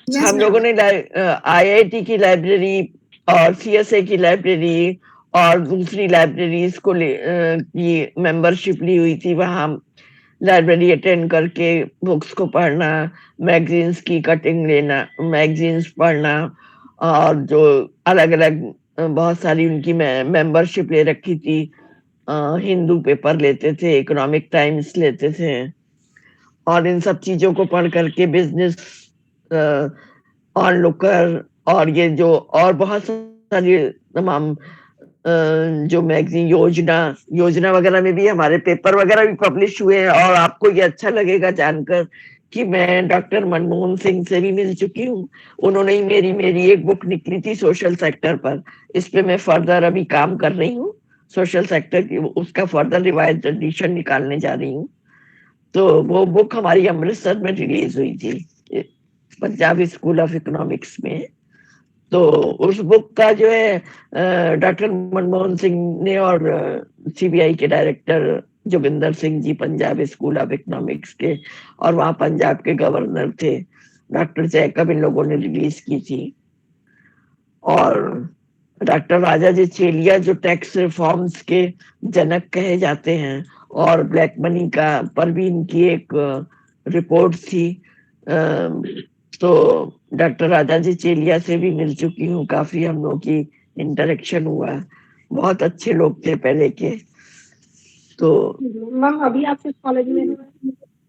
हम लोगों ने आईआईटी की लाइब्रेरी और सीएसए की लाइब्रेरी और दूसरी लाइब्रेरीज को की मेंबरशिप ली हुई थी। वहां लाइब्रेरी अटेंड करके बुक्स को पढ़ना, मैगजीन्स की कटिंग लेना, मैगजीन्स पढ़ना, और जो अलग अलग बहुत सारी उनकी मेंबरशिप ले रखी थी। हिंदू पेपर लेते थे, इकोनॉमिक टाइम्स लेते थे, और इन सब चीजों को पढ़ करके बिजनेस ऑनलुकर और ये जो और बहुत सारी तमाम जो मैगजीन योजना वगैरह में भी हमारे पेपर वगैरह भी पब्लिश हुए हैं। और आपको ये अच्छा लगेगा जानकर कि मैं डॉक्टर मनमोहन सिंह से भी मिल चुकी हूँ। उन्होंने ही मेरी एक बुक निकली थी सोशल सेक्टर पर, इस पे मैं फर्दर अभी काम कर रही हूँ। सोशल सेक्टर की उसका फर्दर रिवाइज्ड एडिशन निकालने जा रही हूँ। तो वो बुक हमारी अमृतसर में रिलीज हुई थी, पंजाब स्कूल ऑफ इकोनॉमिक्स में। तो उस बुक का जो है डॉक्टर मनमोहन सिंह ने और सीबीआई के director Joginder Singh ji Punjab school of economics के, और वहां पंजाब के गवर्नर थे डॉक्टर जैकब, इन लोगों ने रिलीज की थी। और डॉक्टर राजा जी चेलिया जो टैक्स रिफॉर्म्स के जनक कहे जाते हैं, और ब्लैक मनी का पर भी इनकी एक रिपोर्ट थी। तो डॉक्टर राजा जी चेलिया से भी मिल चुकी हूँ, काफी हम लोग की इंटरेक्शन हुआ, बहुत अच्छे लोग थे पहले के। तो मैम अभी आप किस कॉलेज में हैं?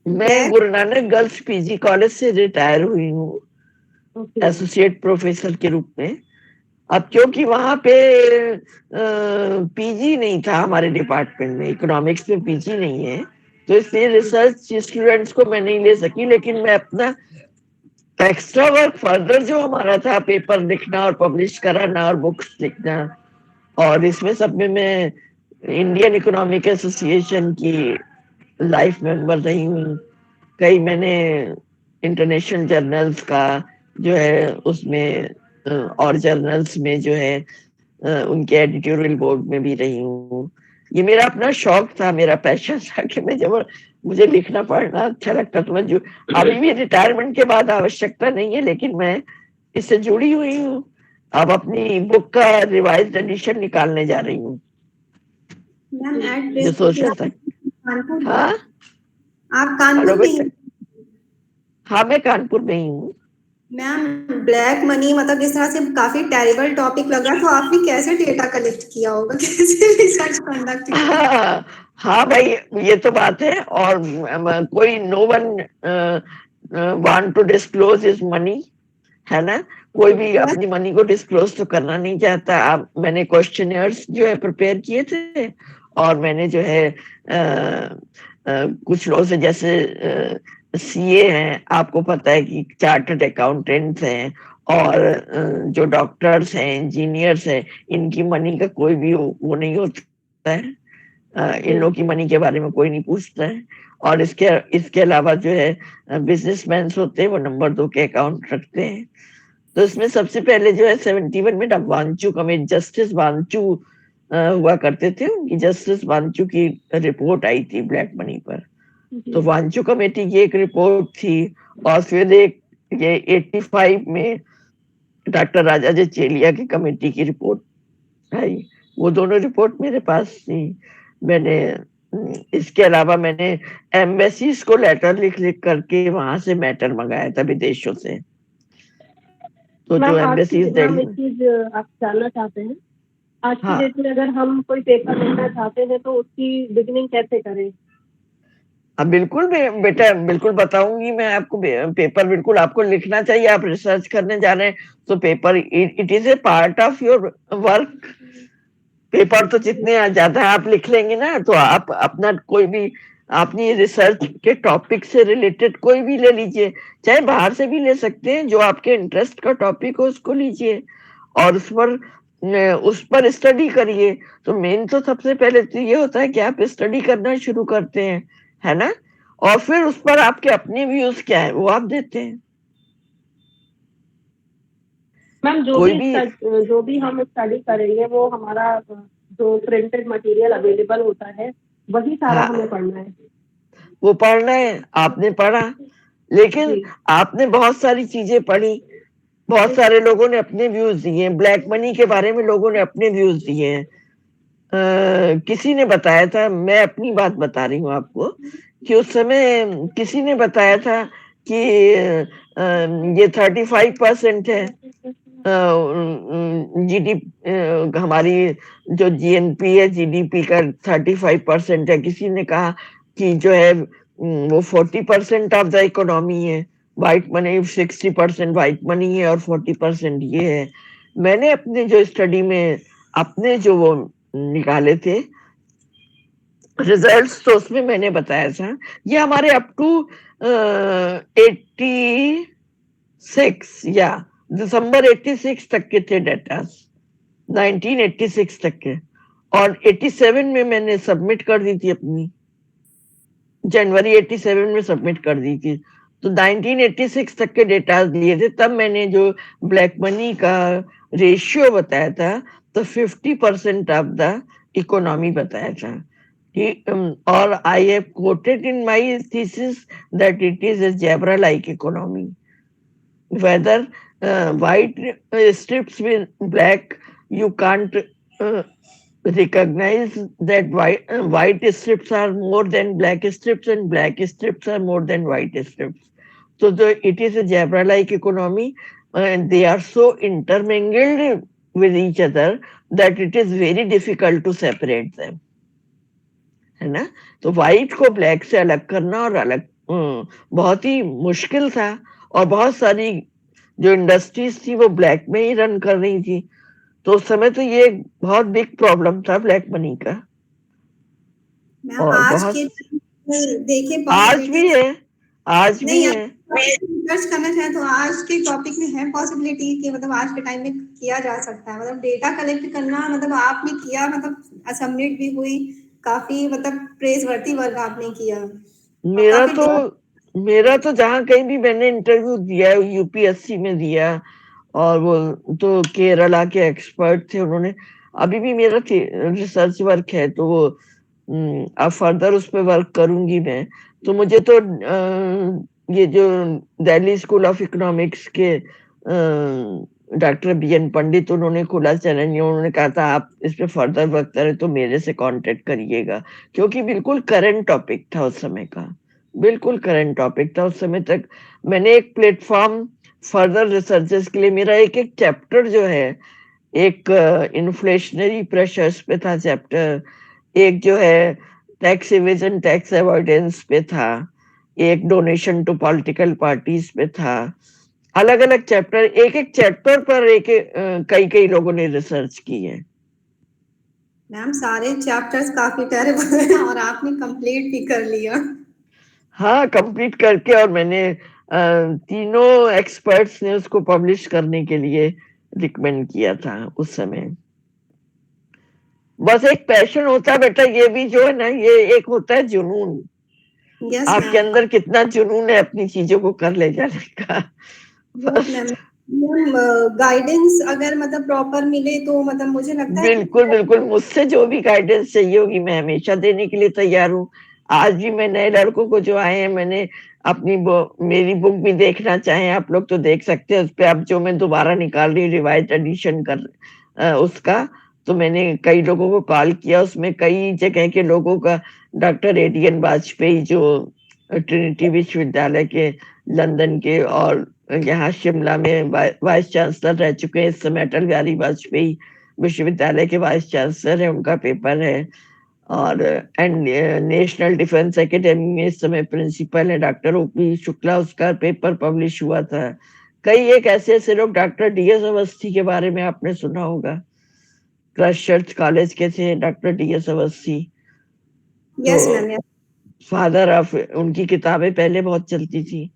मैं Guru Nanak girls PG college से रिटायर हुई हूँ ओके। एसोसिएट प्रोफेसर के रूप में। अब क्योंकि वहां पे पीजी नहीं था हमारे डिपार्टमेंट में, इकोनॉमिक्स में पीजी नहीं है, तो इसलिए रिसर्च स्टूडेंट्स को मैं नहीं ले सकी। लेकिन मैं अपना एक्स्ट्रा वर्क फर्दर जो हमारा था, पेपर लिखना और पब्लिश कराना और बुक्स लिखना, और इसमें सब में मैं इंडियन इकोनॉमिक एसोसिएशन की लाइफ मेंबर रही हूँ। कई मैंने इंटरनेशनल जर्नल्स का जो है उसमें और जर्नल्स में जो है उनके एडिटोरियल बोर्ड में भी रही हूँ। ये मेरा अपना शौक था, मेरा पैशन था कि मैं जब मुझे लिखना पढ़ना अच्छा लगता, तो मैं जो अभी भी रिटायरमेंट के बाद आवश्यकता नहीं है, लेकिन मैं इससे जुड़ी हुई हूँ। अब अपनी बुक का रिवाइज्ड एडिशन निकालने जा रही हूँ मैम एट जो सोशल था। कानपुर में? हाँ आप हेलो कानपुर में बेटा, ही? हाँ मैं कानपुर में ही हूँ। मैम ब्लैक मनी मतलब जिस तरह से काफी टेरिबल टॉपिक लग रहा है, तो आपने कैसे डेटा कलेक्ट किया होगा, कैसे रिसर्च कंडक्ट किया? हाँ हाँ भाई, ये तो बात है। और कोई no one want to disclose is money, है ना। कोई भी अपनी मनी को डिस्क्लोज तो करना नहीं चाहता। अब मैंने क्वेश्चनर्स जो है प्रिपेयर किए थे, और मैंने जो है कुछ लोग से, जैसे सीए हैं, आपको पता है कि चार्टर्ड अकाउंटेंट्स हैं, और जो डॉक्टर्स हैं, इंजीनियर्स हैं, इनकी मनी का कोई भी वो नहीं होता है। इन लोगों की मनी के बारे में कोई नहीं पूछता है। और इसके अलावा जो है बिजनेसमैन होते हैं, वो नंबर 2 के अकाउंट रखते हैं। तो इसमें सबसे पहले जो है 71 में वांचू कमेटी, जस्टिस वांचू हुआ करते थे, उनकी जस्टिस वांचू की रिपोर्ट आई थी ब्लैक मनी पर। तो वांचू कमेटी की एक रिपोर्ट थी, और फिर एक ये 85 में डॉक्टर राजा जी चेलिया की कमेटी की रिपोर्ट आई। वो दोनों रिपोर्ट मेरे पास थी। मैंने इसके अलावा मैंने एम्बेसीज को लेटर लिख लिख करके वहां से मैटर मंगाया था विदेशों से। तो जो मैम आज की एम्बेसीज मैम दिल्ली एक में, चीज आप जानना चाहते हैं, आज की हाँ डेट में अगर हम कोई पेपर लिखना चाहते हैं तो उसकी बिगिनिंग कैसे करें? अब बिल्कुल बेटा बिल्कुल बताऊंगी मैं आपको। पेपर बिल्कुल आपको लिखना चाहिए। आप रिसर्च करने जा रहे हैं तो paper it is a part of your work. Paper तो जितने ज्यादा आप लिख लेंगे ना, तो आप अपना कोई भी अपनी रिसर्च के टॉपिक से रिलेटेड कोई भी ले लीजिए, चाहे बाहर से भी ले सकते हैं, जो आपके इंटरेस्ट का टॉपिक हो उसको लीजिए और उस पर स्टडी करिए। तो मेन तो सबसे पहले तो ये होता है कि आप स्टडी करना शुरू करते हैं, है ना, और फिर उस पर आपके अपने व्यूज क्या है वो आप देते हैं। मैम कोई भी जो भी हम स्टडी करेंगे वो हमारा जो प्रिंटेड मटेरियल अवेलेबल होता है वही सारा हाँ हमें पढ़ना है। वो पढ़ना है, आपने पढ़ा, लेकिन जी। आपने बहुत सारी चीजें पढ़ी, बहुत सारे लोगों ने अपने व्यूज दिए, ब्लैक मनी के बारे में लोगों ने अपने व्यूज दिए हैं। किसी ने बताया था, मैं अपनी बात बता रही हूँ आपको, कि उस समय किसी ने बताया था कि ये 35% है जीडीपी, हमारी जो जीएनपी है जीडीपी का 35% है। किसी ने कहा कि जो है वो 40% ऑफ द इकोनॉमी है, व्हाइट मनी 60% व्हाइट मनी है और 40% ये है। मैंने अपने जो स्टडी में अपने जो वो निकाले थे रिजल्ट्स, तो उसमें मैंने बताया था ये हमारे अप टू 86 या दिसंबर 86 तक के थे डेटा, 1986 तक के, और 87 में मैंने सबमिट कर दी थी अपनी, जनवरी 87 में सबमिट कर दी थी। तो 1986 तक के डेटा दिए थे। तब मैंने जो ब्लैक मनी का रेशियो बताया था, तो 50% ऑफ द इकोनॉमी बताया था। or I have quoted in my thesis that it is a zebra-like economy. Whether white strips with black, you can't recognize that white strips are more than black strips and black strips are more than white strips. So it is a zebra-like economy and they are so intermingled with each other that it is very difficult to separate them. है ना? तो white को black से अलग करना और अलग बहुत ही मुश्किल था और बहुत सारी जो इंडस्ट्रीज थी वो ब्लैक में ही रन कर रही थी तो उस समय तो ये बहुत बिग प्रॉब्लम था ब्लैक मनी का मैम और आज बहुत के देखे आज भी है आज भी नहीं है रिसर्च करना चाहे तो आज के टॉपिक में है पॉसिबिलिटी कि मतलब आज के टाइम में किया जा सकता है मतलब डेटा कलेक्ट करना मतलब आपने किया मतलब सबमिट भी हुई काफी मतलब प्रेज वर्ती वर्क आपने किया मेरा तो जहाँ कहीं भी मैंने इंटरव्यू दिया यूपीएससी में दिया और वो तो केरला के एक्सपर्ट थे उन्होंने अभी भी मेरा रिसर्च वर्क है तो वो अब फर्दर उस पर वर्क करूंगी मैं तो मुझे तो ये जो दिल्ली स्कूल ऑफ इकोनॉमिक्स के डॉक्टर बीएन पंडित उन्होंने खुला चैलेंज उन्होंने कहा था आप इस पे फर्दर वर्क करें तो मेरे से कांटेक्ट करिएगा क्योंकि बिल्कुल करंट टॉपिक था उस समय का बिल्कुल करंट टॉपिक था उस समय तक मैंने एक प्लेटफॉर्म फर्दर रिसर्चेस के लिए मेरा एक एक चैप्टर जो है एक इन्फ्लेशनरी प्रेशर्स पे था चैप्टर एक जो है टैक्स इवेजन टैक्स अवॉइडेंस पे था एक डोनेशन टू पॉलिटिकल पार्टीज पे था अलग अलग चैप्टर एक चैप्टर पर कई लोगों ने रिसर्च की है मैम सारे चैप्टर्स काफी टेरेबल हैं और आपने कंप्लीट भी कर लिया हाँ कंप्लीट करके और मैंने तीनों एक्सपर्ट्स ने उसको पब्लिश करने के लिए रिकमेंड किया था उस समय बस एक पैशन होता है बेटा ये भी जो है ना ये एक होता है जुनून yes, आपके अंदर कितना जुनून है अपनी चीजों को कर ले जाने का गाइडेंस अगर मतलब प्रॉपर मिले तो मतलब मुझे लगता है बिल्कुल मुझसे जो भी गाइडेंस चाहिए होगी मैं हमेशा देने के लिए तैयार हूँ आज भी मैं नए लड़कों को जो आए हैं मैंने अपनी मेरी बुक भी देखना चाहे आप लोग तो देख सकते हैं उस पर अब जो मैं दोबारा निकाल रही रिवाइज एडिशन कर उसका तो मैंने कई लोगों को कॉल किया उसमें कई जगह के लोगों का डॉक्टर एडीएन वाजपेयी जो ट्रिनिटी विश्वविद्यालय के लंदन के और यहाँ शिमला में वाइस चांसलर रह चुके हैं इस समय अटल बिहारी वाजपेयी विश्वविद्यालय के वाइस चांसलर है उनका पेपर है और नेशनल डिफेंस एकेडमी में इस समय प्रिंसिपल है डॉक्टर ओपी शुक्ला उसका पेपर पब्लिश हुआ था कई एक ऐसे लोग डॉक्टर डीएस अवस्थी के बारे में आपने सुना होगा क्राइस्ट चर्च कॉलेज के थे doctor DS Awasthi yes ma'am father of उनकी किताबें पहले बहुत चलती थी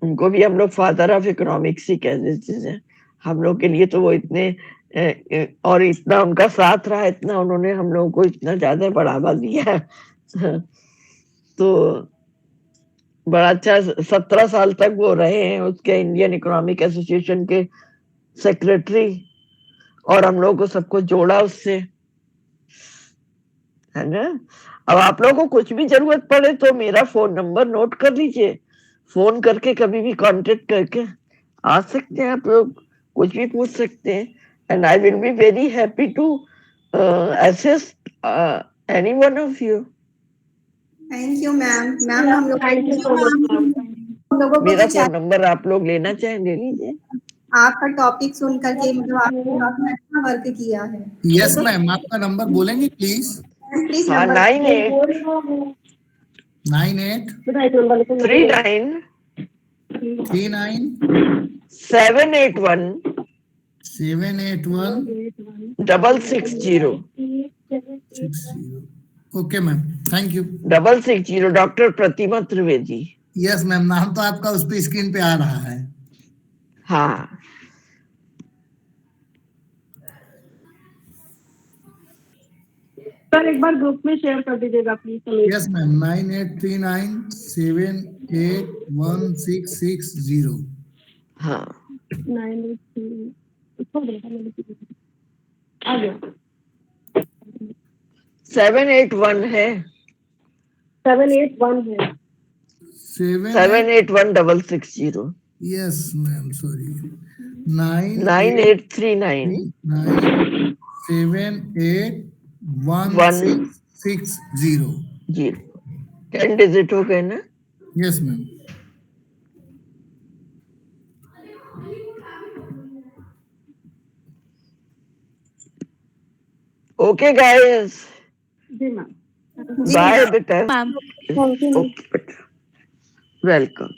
उनको भी हम लोग फादर ऑफ इकोनॉमिक्स ही कह देते हैं हम लोग के लिए तो वो इतने और इतना उनका साथ रहा इतना उन्होंने हम लोगों को इतना ज्यादा बढ़ावा दिया तो बड़ा अच्छा 17 साल तक वो रहे हैं उसके इंडियन इकोनॉमिक एसोसिएशन के सेक्रेटरी और हम लोगों को सबको जोड़ा उससे है ना अब आप लोगों को कुछ भी जरूरत पड़े तो मेरा फोन नंबर नोट कर लीजिए फोन करके कभी भी कांटेक्ट करके आ सकते हैं आप लोग कुछ भी पूछ सकते हैं and I will be very happy to assist any one of you thank you ma'am ma'am हम लोगों मेरा को फोन नंबर आप लोग लेना चाहें ले लीजिए आपका टॉपिक सुन करके मतलब आपने काफी अच्छा वर्क किया है यस मैम आपका नंबर बोलेंगे प्लीज प्लीज हाँ 98 98 39 39 781 781 660 okay ma'am thank you 660 doctor Pratima Trivedi yes ma'am नाम तो आपका उस पे स्क्रीन पे आ रहा है हाँ सर एक बार ग्रुप में शेयर कर दीजिएगा प्लीज यस मैम 9839781660 हाँ 983 आ गया 781 है, 781 है। 781,660, यस मैम, सॉरी, 9839 981660। 10 डिजिट हो गए ना? Yes ma'am. ओके गाइस, जी मैम। बाय बेटा। मैम। Thank you. ओके बेटा, वेलकम।